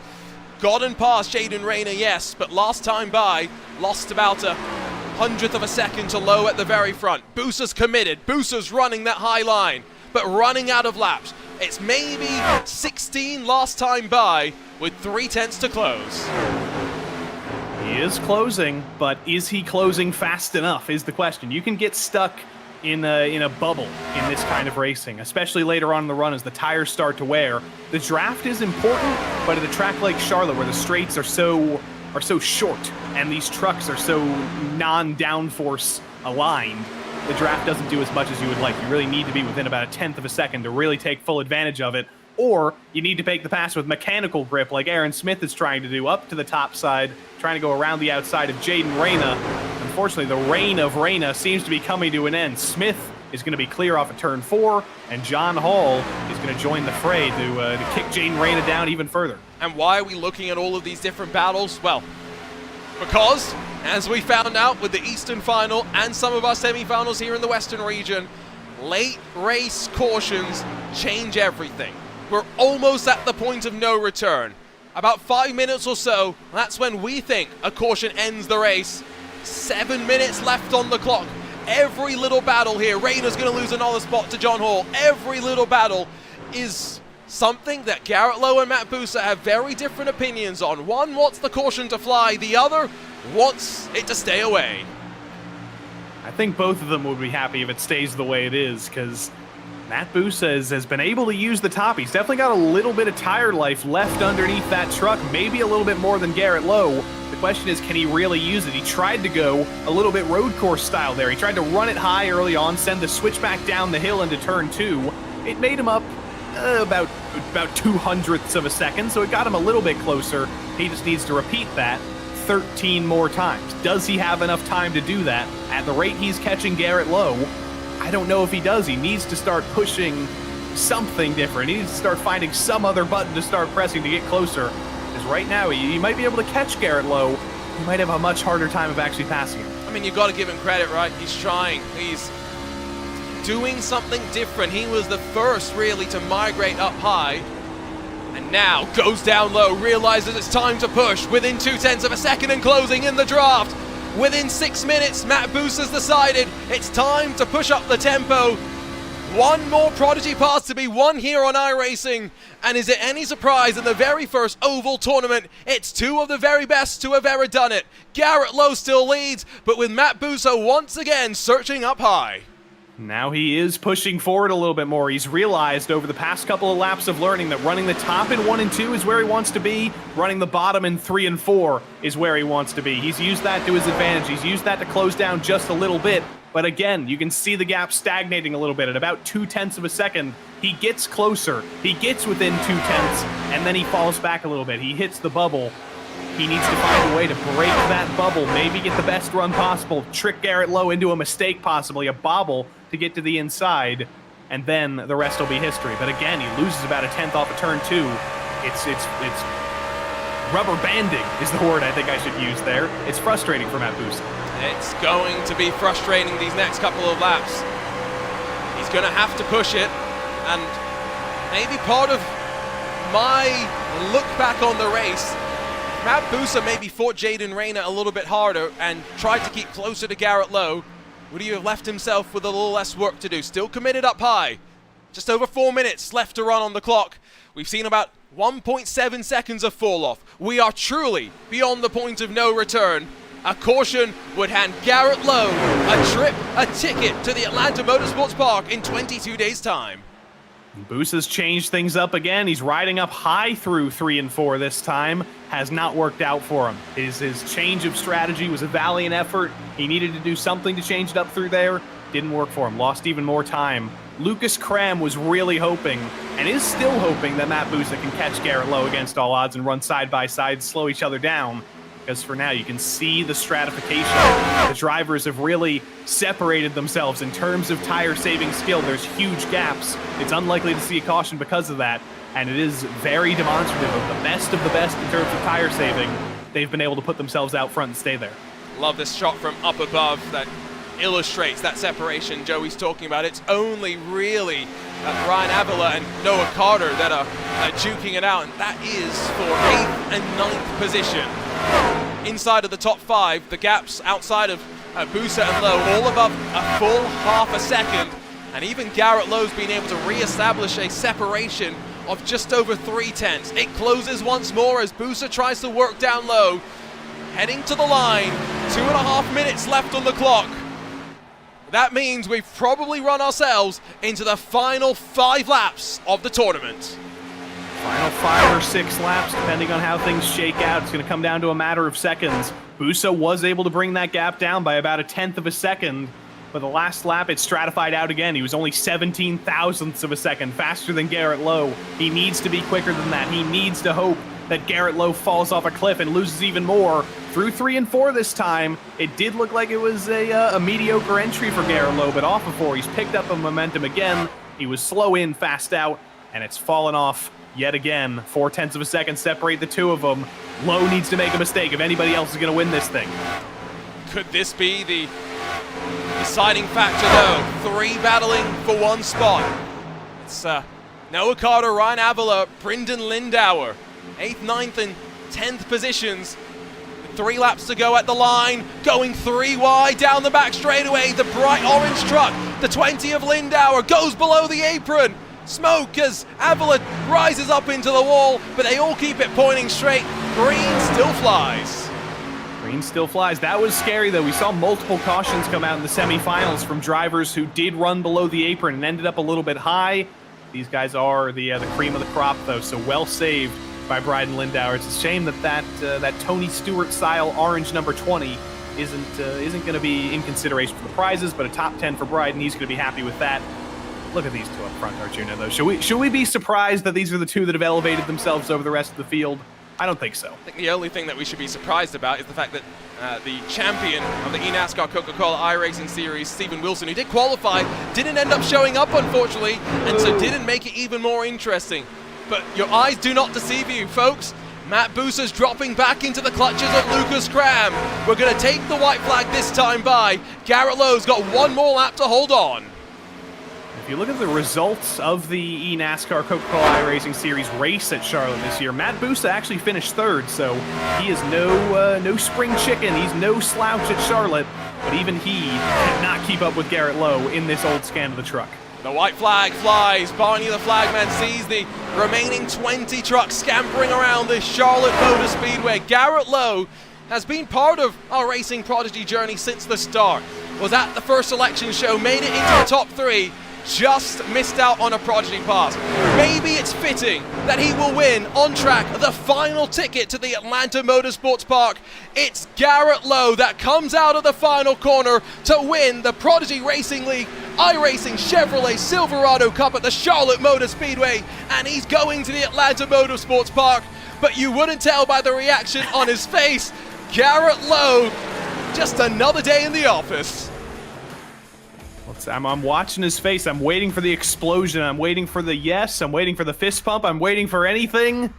gotten past Jaden Rayner, yes, but last time by, lost about a 100th of a second to Lowe at the very front. Busa's committed, Busa's running that high line, but running out of laps. It's maybe 16 last time by, with 3/10 to close. He is closing, but is he closing fast enough is the question. You can get stuck in a bubble in this kind of racing, especially later on in the run as the tires start to wear. The draft is important, but at a track like Charlotte, where the straights are so short and these trucks are so non-downforce aligned, the draft doesn't do as much as you would like. You really need to be within about 1/10 of a second to really take full advantage of it, or you need to make the pass with mechanical grip like Aaron Smith is trying to do, up to the top side, trying to go around the outside of Jaden Rayner. Unfortunately, the reign of Rayner seems to be coming to an end. Smith is going to be clear off of turn 4, and John Hall is going to join the fray to kick Jaden Rayner down even further. And why are we looking at all of these different battles? Well, because, as we found out with the Eastern Final and some of our semi-finals here in the Western region, late race cautions change everything. We're almost at the point of no return. About 5 minutes or so, that's when we think a caution ends the race. 7 minutes left on the clock. Every little battle here, Rayna's going to lose another spot to John Hall. Every little battle is something that Garrett Lowe and Matt Busa have very different opinions on. One wants the caution to fly, the other wants it to stay away. I think both of them would be happy if it stays the way it is, because Matt Busa has been able to use the top. He's definitely got a little bit of tire life left underneath that truck, maybe a little bit more than Garrett Lowe. The question is, can he really use it? He tried to go a little bit road course style there. He tried to run it high early on, send the switchback down the hill into turn 2. It made him up about 2/100ths of a second, so it got him a little bit closer. He just needs to repeat that 13 more times. Does he have enough time to do that? At the rate he's catching Garrett Lowe, I don't know if he does. He needs to start pushing something different. He needs to start finding some other button to start pressing to get closer. Because right now, he might be able to catch Garrett Lowe. He might have a much harder time of actually passing him. I mean, you got to give him credit, right? He's trying. He's doing something different. He was the first, really, to migrate up high. And now goes down low, realizes it's time to push. Within 0.2 of a second and closing in the draft. Within 6 minutes, Matt Busa's decided it's time to push up the tempo. One more Prodigy pass to be won here on iRacing. And is it any surprise in the very first Oval tournament, it's two of the very best to have ever done it. Garrett Lowe still leads, but with Matt Busa once again searching up high. Now he is pushing forward a little bit more. He's realized over the past couple of laps of learning that running the top in 1 and 2 is where he wants to be. Running the bottom in 3 and 4 is where he wants to be. He's used that to his advantage. He's used that to close down just a little bit. But again, you can see the gap stagnating a little bit at about 0.2 of a second. He gets closer. He gets within 0.2, and then he falls back a little bit. He hits the bubble. He needs to find a way to break that bubble, maybe get the best run possible, trick Garrett Lowe into a mistake possibly, a bobble to get to the inside, and then the rest will be history. But again, he loses about 1/10 off of turn 2. It's rubber banding is the word I think I should use there. It's frustrating for Matt Busa. It's going to be frustrating these next couple of laps. He's going to have to push it, and maybe part of my look back on the race, Matt Busa maybe fought Jaden Rayna a little bit harder and tried to keep closer to Garrett Lowe. Would he have left himself with a little less work to do? Still committed up high. Just over 4 minutes left to run on the clock. We've seen about 1.7 seconds of fall off. We are truly beyond the point of no return. A caution would hand Garrett Lowe a ticket to the Atlanta Motorsports Park in 22 days' time. Busa's changed things up again. He's riding up high through 3 and 4 this time. Has not worked out for him. His change of strategy was a valiant effort. He needed to do something to change it up through there. Didn't work for him. Lost even more time. Lucas Cram was really hoping, and is still hoping, that Matt Busa can catch Garrett Lowe against all odds and run side by side, slow each other down. Because for now, you can see the stratification. The drivers have really separated themselves in terms of tire-saving skill. There's huge gaps. It's unlikely to see a caution because of that, and it is very demonstrative of the best in terms of tire saving. They've been able to put themselves out front and stay there. Love this shot from up above that illustrates that separation Joey's talking about. It's only really Ryan Avila and Noah Carter that are duking it out, and that is for 8th and 9th position. Inside of the top 5, the gaps outside of Busa and Lowe, all above a full half a second, and even Garrett Lowe's been able to re-establish a separation of just over 0.3. It closes once more as Busa tries to work down low, heading to the line. 2.5 minutes left on the clock. That means we've probably run ourselves into the final 5 laps of the tournament. Final 5 or 6 laps, depending on how things shake out. It's going to come down to a matter of seconds. Busa was able to bring that gap down by about 1/10 of a second. But the last lap, it stratified out again. He was only 17 thousandths of a second faster than Garrett Lowe. He needs to be quicker than that. He needs to hope that Garrett Lowe falls off a cliff and loses even more. Through 3 and 4 this time, it did look like it was a mediocre entry for Garrett Lowe, but off of 4, he's picked up a momentum again. He was slow in, fast out, and it's fallen off yet again. 0.4 of a second separate the two of them. Lowe needs to make a mistake if anybody else is going to win this thing. Could this be the deciding factor, though? 3 battling for 1 spot. It's Noah Carter, Ryan Avila, Brendan Lindauer. 8th, 9th, and 10th positions. 3 laps to go at the line, going 3 wide down the back straightaway. The bright orange truck, the 20 of Lindauer, goes below the apron. Smoke as Avila rises up into the wall, but they all keep it pointing straight. Green still flies. Green still flies. That was scary, though. We saw multiple cautions come out in the semifinals from drivers who did run below the apron and ended up a little bit high. These guys are the cream of the crop, though, so well saved by Bryden Lindauer. It's a shame that Tony Stewart-style orange number 20 isn't going to be in consideration for the prizes, but a top 10 for Bryden. He's going to be happy with that. Look at these two up front, Arjuna, though. Should we be surprised that these are the two that have elevated themselves over the rest of the field? I don't think so. I think the only thing that we should be surprised about is the fact that the champion of the eNASCAR Coca-Cola iRacing Series, Stephen Wilson, who did qualify, didn't end up showing up, unfortunately, and so didn't make it even more interesting. But your eyes do not deceive you, folks. Matt Busa's dropping back into the clutches of Lucas Cram. We're going to take the white flag this time by. Garrett Lowe's got one more lap to hold on. If you look at the results of the eNASCAR Coca-Cola iRacing Series race at Charlotte this year, Matt Busa actually finished 3rd, so he is no spring chicken. He's no slouch at Charlotte, but even he cannot keep up with Garrett Lowe in this old scan of the truck. The white flag flies. Barney the flagman sees the remaining 20 trucks scampering around this Charlotte Motor Speedway. Garrett Lowe has been part of our Racing Prodigy journey since the start. Was at the first selection show, made it into the top 3, just missed out on a Prodigy pass. Maybe it's fitting that he will win on track the final ticket to the Atlanta Motorsports Park. It's Garrett Lowe that comes out of the final corner to win the Prodigy Racing League iRacing Chevrolet Silverado Cup at the Charlotte Motor Speedway, and he's going to the Atlanta Motorsports Park, but you wouldn't tell by the reaction on his face. Garrett Lowe, just another day in the office. I'm watching his face. I'm waiting for the explosion. I'm waiting for the yes. I'm waiting for the fist pump. I'm waiting for anything.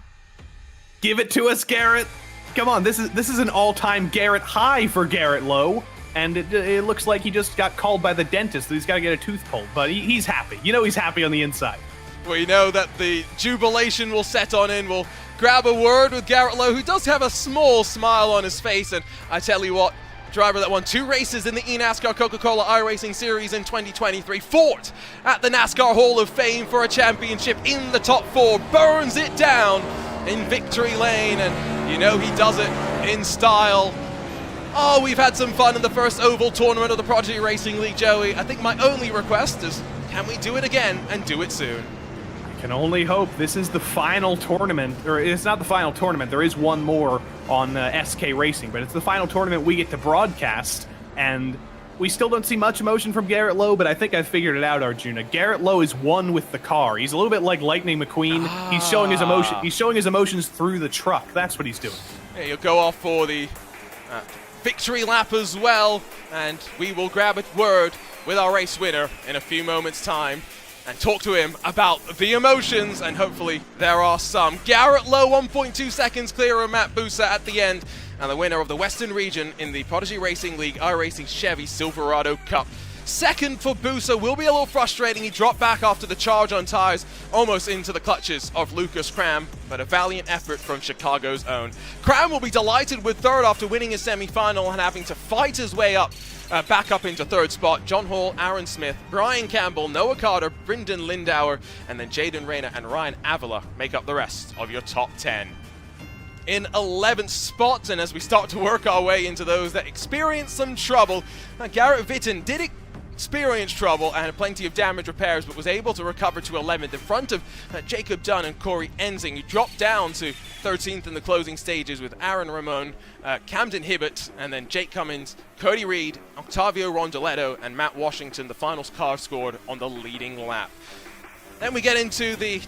Give it to us, Garrett. Come on, this is an all-time Garrett high for Garrett Lowe, and it looks like he just got called by the dentist. He's got to get a tooth pulled, but he's happy. You know he's happy on the inside. We know that the jubilation will set on in. We'll grab a word with Garrett Lowe, who does have a small smile on his face, and I tell you what, driver that won 2 races in the eNASCAR Coca-Cola iRacing Series in 2023, fought at the NASCAR Hall of Fame for a championship in the top 4, burns it down in victory lane, and you know he does it in style. Oh, we've had some fun in the first oval tournament of the Prodigy Racing League, Joey. I think my only request is, can we do it again and do it soon? I can only hope. This is the final tournament, or it's not the final tournament. There is one more on SK Racing, but it's the final tournament we get to broadcast, and we still don't see much emotion from Garrett Lowe, but I think I figured it out, Arjuna. Garrett Lowe is one with the car. He's a little bit like Lightning McQueen. He's showing his emotion. He's showing his emotions through the truck. That's what he's doing. Yeah, you'll go off for the victory lap as well, and we will grab a word with our race winner in a few moments' time and talk to him about the emotions, and hopefully there are some. Garrett Lowe 1.2 seconds clear of Matt Busa at the end, and the winner of the Western region in the Prodigy Racing League iRacing Chevy Silverado Cup. Second for Busa will be a little frustrating. He dropped back after the charge on tires, almost into the clutches of Lucas Cram, but a valiant effort from Chicago's own. Cram will be delighted with 3rd after winning his semi-final and having to fight his way up, back up into 3rd spot. John Hall, Aaron Smith, Brian Campbell, Noah Carter, Brendan Lindauer, and then Jaden Rayner and Ryan Avila make up the rest of your top 10. In 11th spot, and as we start to work our way into those that experience some trouble, Garrett Vitton did experience trouble and had plenty of damage repairs, but was able to recover to 11th in front of Jacob Dunn and Corey Enzing, who dropped down to 13th in the closing stages with Aaron Ramon, Camden Hibbert, and then Jake Cummins, Cody Reed, Octavio Rondoletto, and Matt Washington, the final car scored on the leading lap. Then we get into the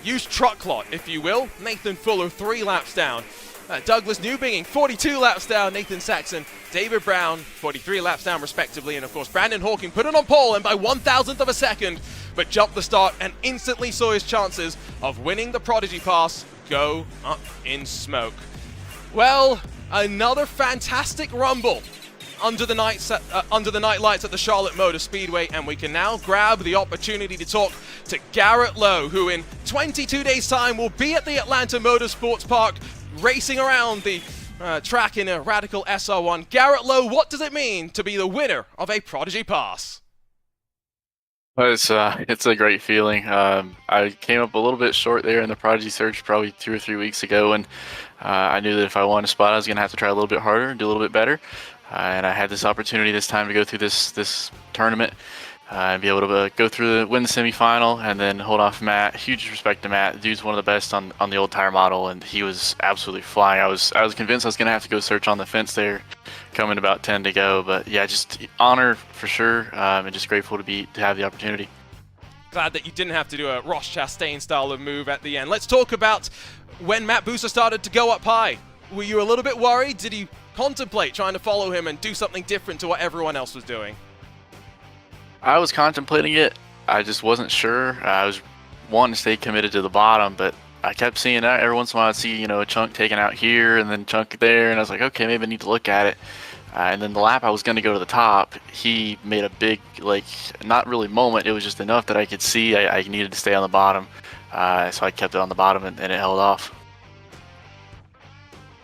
used truck lot, if you will. Nathan Fuller 3 laps down. Douglas Newbinging 42 laps down. Nathan Saxon, David Brown 43 laps down respectively, and of course Brandon Hawking put it on pole and by 1,000th of a second, but jumped the start and instantly saw his chances of winning the Prodigy Pass go up in smoke. Well, another fantastic rumble under the night lights at the Charlotte Motor Speedway, and we can now grab the opportunity to talk to Garrett Lowe, who in 22 days' time will be at the Atlanta Motorsports Park racing around the track in a Radical SR1. Garrett Lowe, what does it mean to be the winner of a Prodigy Pass? Well, it's a great feeling. I came up a little bit short there in the Prodigy search probably 2 or 3 weeks ago, and I knew that if I won a spot, I was going to have to try a little bit harder and do a little bit better. And I had this opportunity this time to go through this tournament and be able to go through win the semifinal and then hold off Matt. Huge respect to Matt. The dude's one of the best on the old tire model, and he was absolutely flying. I was convinced I was going to have to go search on the fence there, coming about 10 to go. But yeah, just honor for sure, and just grateful to have the opportunity. Glad that you didn't have to do a Ross Chastain style of move at the end. Let's talk about when Matt Buser started to go up high. Were you a little bit worried? Did you contemplate trying to follow him and do something different to what everyone else was doing? I was contemplating it. I just wasn't sure. I was wanting to stay committed to the bottom, but I kept seeing that every once in a while. I'd see, a chunk taken out here and then chunk there, and I was like, okay, maybe I need to look at it. And then the lap I was going to go to the top, he made a big, not really moment. It was just enough that I could see I needed to stay on the bottom. So I kept it on the bottom, and it held off.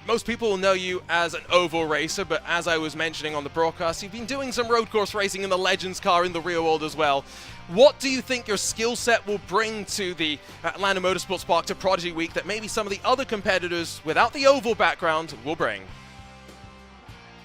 Most people will know you as an oval racer, but as I was mentioning on the broadcast, you've been doing some road course racing in the Legends car in the real world as well. What do you think your skill set will bring to the Atlanta Motorsports Park, to Prodigy Week, that maybe some of the other competitors without the oval background will bring?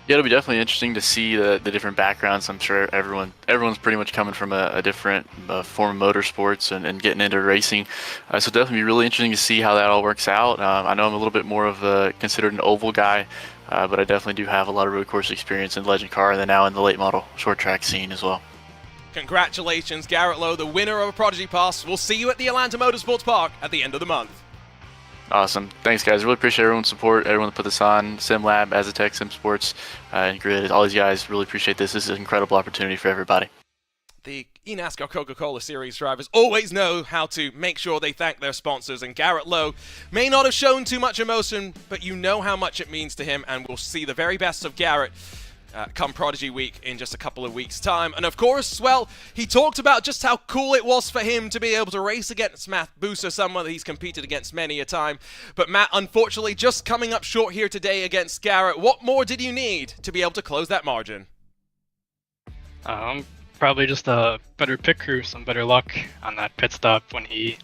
Yeah, it'll be definitely interesting to see the different backgrounds. I'm sure everyone's pretty much coming from a different form of motorsports and getting into racing. So definitely be really interesting to see how that all works out. I know I'm a little bit more of considered an oval guy, but I definitely do have a lot of road course experience in Legend Car and then now in the late model short track scene as well. Congratulations, Garrett Lowe, the winner of a Prodigy Pass. We'll see you at the Atlanta Motorsports Park at the end of the month. Awesome. Thanks, guys. Really appreciate everyone's support, everyone that put this on, SimLab, Azatec, Sim Sports, and Grid. All these guys, really appreciate this. This is an incredible opportunity for everybody. The eNASCAR Coca-Cola Series drivers always know how to make sure they thank their sponsors, and Garrett Lowe may not have shown too much emotion, but you know how much it means to him, and we'll see the very best of Garrett come Prodigy Week in just a couple of weeks' time. And of course, well, he talked about just how cool it was for him to be able to race against Matt Buser, someone that he's competed against many a time. But Matt, unfortunately, just coming up short here today against Garrett. What more did you need to be able to close that margin? Probably just a better pit crew, some better luck on that pit stop when he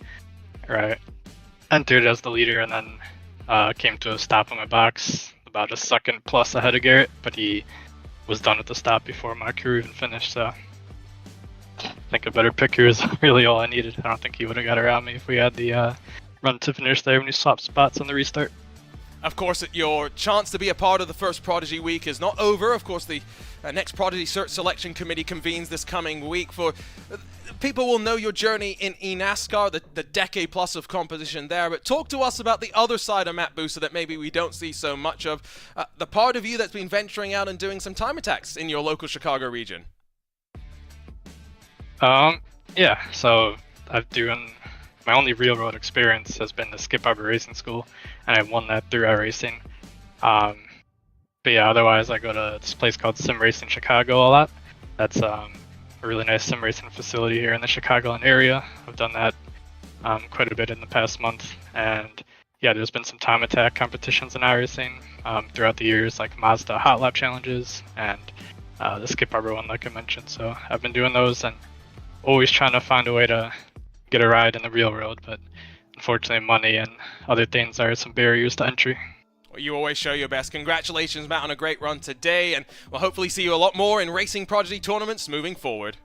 entered as the leader and then came to a stop in my box about a second plus ahead of Garrett, but he was done at the stop before my crew even finished, so I think a better pit crew is really all I needed. I don't think he would have got around me if we had the run to finish there when he swapped spots on the restart. Of course, your chance to be a part of the first Prodigy Week is not over. Of course, the next Prodigy Search Selection Committee convenes this coming week. For people will know your journey in eNASCAR, the decade plus of competition there. But talk to us about the other side of Matt Buser that maybe we don't see so much of. The part of you that's been venturing out and doing some time attacks in your local Chicago region. Yeah, so I've doing my only real road experience has been the Skip Arbor Racing School, and I won that through iRacing. But yeah, otherwise I go to this place called Sim Racing Chicago a lot. That's a really nice sim racing facility here in the Chicagoland area. I've done that quite a bit in the past month, and yeah, there's been some time attack competitions in iRacing throughout the years, like Mazda Hot Lap challenges and the Skip Arbor one, like I mentioned. So I've been doing those and always trying to find a way to get a ride in the real road, but unfortunately money and other things are some barriers to entry. Well, you always show your best. Congratulations, Matt, on a great run today, and we'll hopefully see you a lot more in Racing Prodigy tournaments moving forward.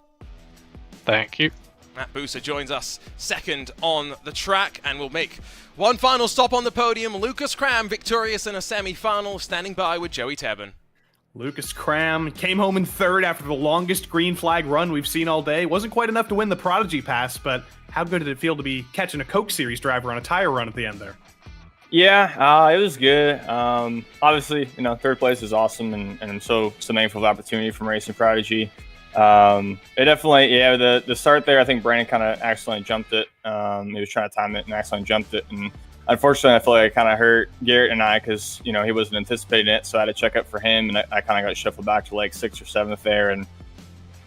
Thank you. Matt Buser joins us second on the track, and we'll make one final stop on the podium. Lucas Cram victorious in a semi-final, standing by with Joey Tebben. Lucas Cram came home in third after the longest green flag run we've seen all day. Wasn't quite enough to win the Prodigy Pass, but how good did it feel to be catching a Coke Series driver on a tire run at the end there? Yeah, it was good. Obviously, third place is awesome, and I'm so thankful for the opportunity from Racing Prodigy. It definitely, the start there, I think Brandon kind of accidentally jumped it. He was trying to time it and accidentally jumped it, and unfortunately, I feel like it kind of hurt Garrett and I because, he wasn't anticipating it, so I had to check up for him, and I kind of got shuffled back to like 6th or 7th there, and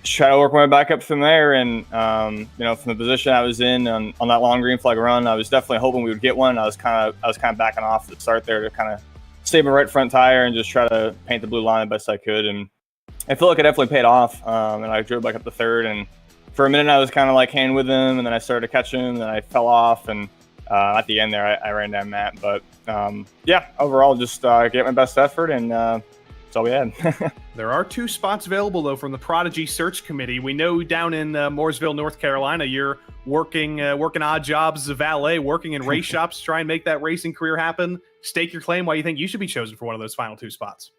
just try to work my way back up from there. And, from the position I was in on that long green flag run, I was definitely hoping we would get one. I was kind of backing off the start there to kind of save my right front tire and just try to paint the blue line the best I could. And I feel like it definitely paid off. And I drove back up to third, and for a minute I was kind of like hand with him, and then I started to catch him, and then I fell off, and at the end there I ran down Matt. But yeah, overall just gave my best effort, and that's all we had. There are 2 spots available, though, from the Prodigy Search Committee. We know down in Mooresville, North Carolina, you're working odd jobs as a valet, working in race shops to try and make that racing career happen. Stake your claim. Why you think you should be chosen for one of those final 2 spots?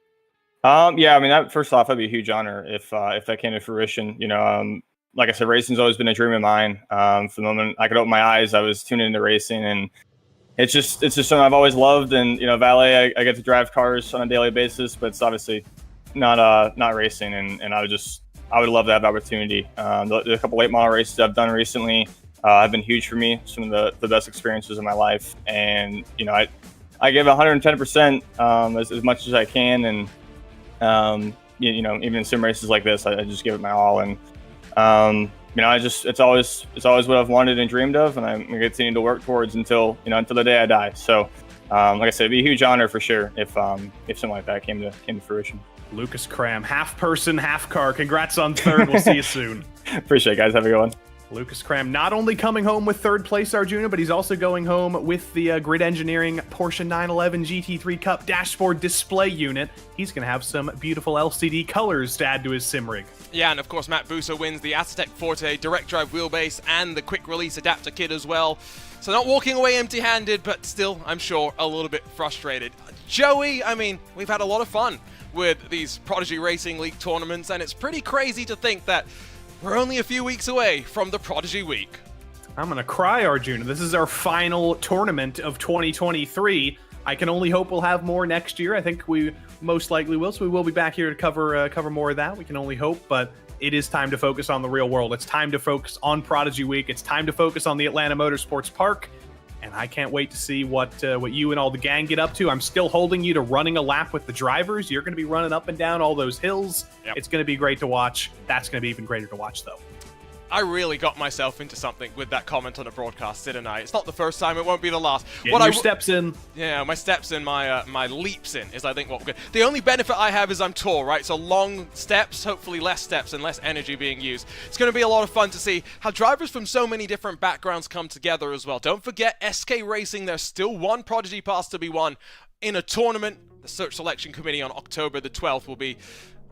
Yeah, I mean, first off, that'd be a huge honor if that came to fruition. You know, like I said, racing's always been a dream of mine. From the moment I could open my eyes, I was tuned into racing, and it's just something I've always loved. And you know, valet, I get to drive cars on a daily basis, but it's obviously not racing. And I would love to have the opportunity. The couple late model races I've done recently have been huge for me. Some of the best experiences of my life, and you know, I give 110% as much as I can, and you know, even in sim races like this, I just give it my all. And you know, it's always what I've wanted and dreamed of, and I'm gonna continue to work towards until the day I die. So like I said, it'd be a huge honor for sure if something like that came to fruition. Lucas Cram, half person, half car. Congrats on third. We'll see you soon. Appreciate it, guys. Have a good one. Lucas Cram not only coming home with 3rd place, Arjuna, but he's also going home with the Grid Engineering Porsche 911 GT3 Cup dashboard display unit. He's going to have some beautiful LCD colors to add to his sim rig. Yeah, and of course Matt Busso wins the Aztec Forte direct drive wheelbase and the quick release adapter kit as well. So not walking away empty-handed, but still, I'm sure, a little bit frustrated. Joey, I mean, we've had a lot of fun with these Prodigy Racing League tournaments, and it's pretty crazy to think that we're only a few weeks away from the Prodigy Week. I'm going to cry, Arjuna. This is our final tournament of 2023. I can only hope we'll have more next year. I think we most likely will, so we will be back here to cover more of that. We can only hope, but it is time to focus on the real world. It's time to focus on Prodigy Week. It's time to focus on the Atlanta Motorsports Park, and I can't wait to see what you and all the gang get up to. I'm still holding you to running a lap with the drivers. You're going to be running up and down all those hills. Yep. It's going to be great to watch. That's going to be even greater to watch, though. I really got myself into something with that comment on a broadcast, didn't I? It's not the first time, it won't be the last. Get your steps in. Yeah, my steps in, my leaps in is I think what we're good. The only benefit I have is I'm tall, right? So long steps, hopefully less steps and less energy being used. It's going to be a lot of fun to see how drivers from so many different backgrounds come together as well. Don't forget SK Racing, there's still one Prodigy Pass to be won in a tournament. The Search Selection Committee on October the 12th will be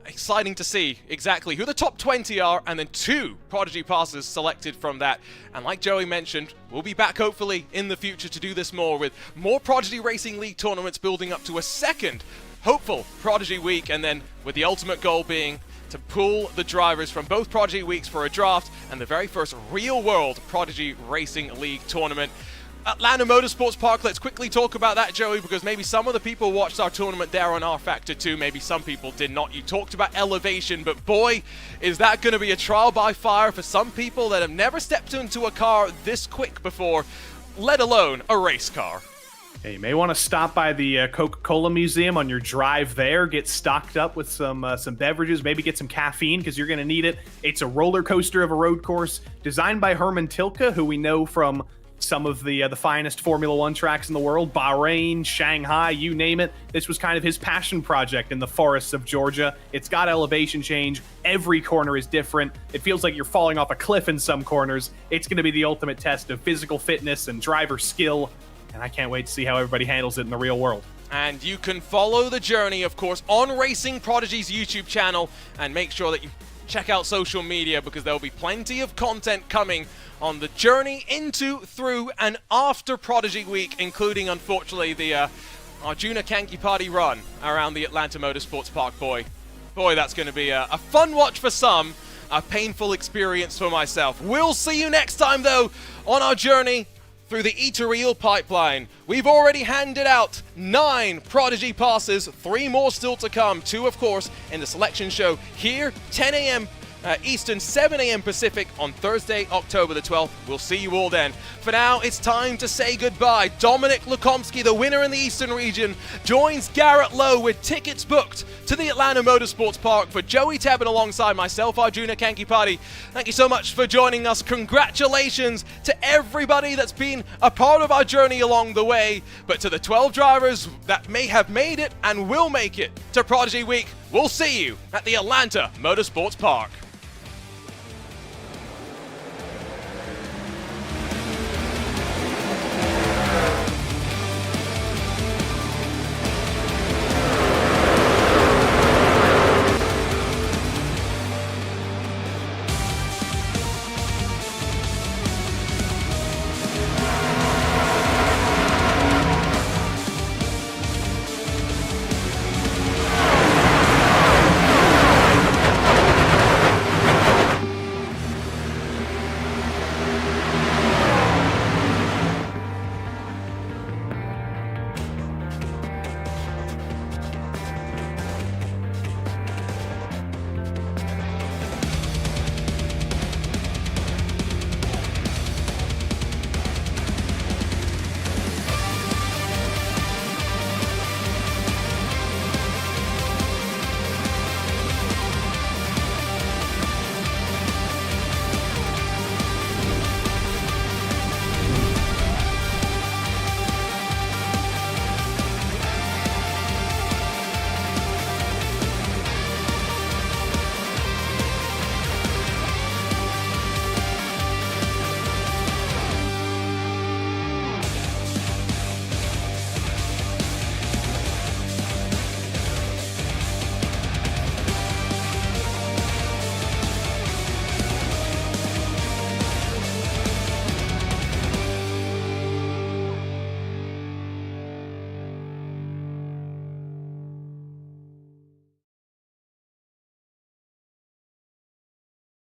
exciting to see exactly who the top 20 are, and then 2 Prodigy passes selected from that. And like Joey mentioned, we'll be back hopefully in the future to do this more, with more Prodigy Racing League tournaments building up to a second hopeful Prodigy Week, and then with the ultimate goal being to pool the drivers from both Prodigy Weeks for a draft and the very first real-world Prodigy Racing League tournament. Atlanta Motorsports Park, let's quickly talk about that, Joey, because maybe some of the people watched our tournament there on R Factor 2, maybe some people did not. You talked about elevation, but boy, is that going to be a trial by fire for some people that have never stepped into a car this quick before, let alone a race car. Hey, you may want to stop by the Coca-Cola Museum on your drive there, get stocked up with some beverages, maybe get some caffeine because you're going to need it. It's a roller coaster of a road course designed by Herman Tilke, who we know from some of the finest Formula One tracks in the world, Bahrain, Shanghai, you name it. This was kind of his passion project in the forests of Georgia. It's got elevation change. Every corner is different. It feels like you're falling off a cliff in some corners. It's going to be the ultimate test of physical fitness and driver skill, and I can't wait to see how everybody handles it in the real world. And you can follow the journey, of course, on Racing Prodigy's YouTube channel, and make sure that you check out social media, because there'll be plenty of content coming on the journey into, through, and after Prodigy Week, including, unfortunately, the Arjuna Kanki Party run around the Atlanta Motorsports Park. Boy, that's going to be a fun watch for some, a painful experience for myself. We'll see you next time, though, on our journey through the Ethereal pipeline. We've already handed out 9 Prodigy passes, 3 more still to come. 2, of course, in the selection show here, 10 a.m. Eastern, 7 a.m. Pacific on Thursday, October the 12th. We'll see you all then. For now, it's time to say goodbye. Dominic Lukomsky, the winner in the Eastern region, joins Garrett Lowe with tickets booked to the Atlanta Motorsports Park. For Joey Tebbin alongside myself, Arjuna Kankipati, thank you so much for joining us. Congratulations to everybody that's been a part of our journey along the way. But to the 12 drivers that may have made it and will make it to Prodigy Week, we'll see you at the Atlanta Motorsports Park.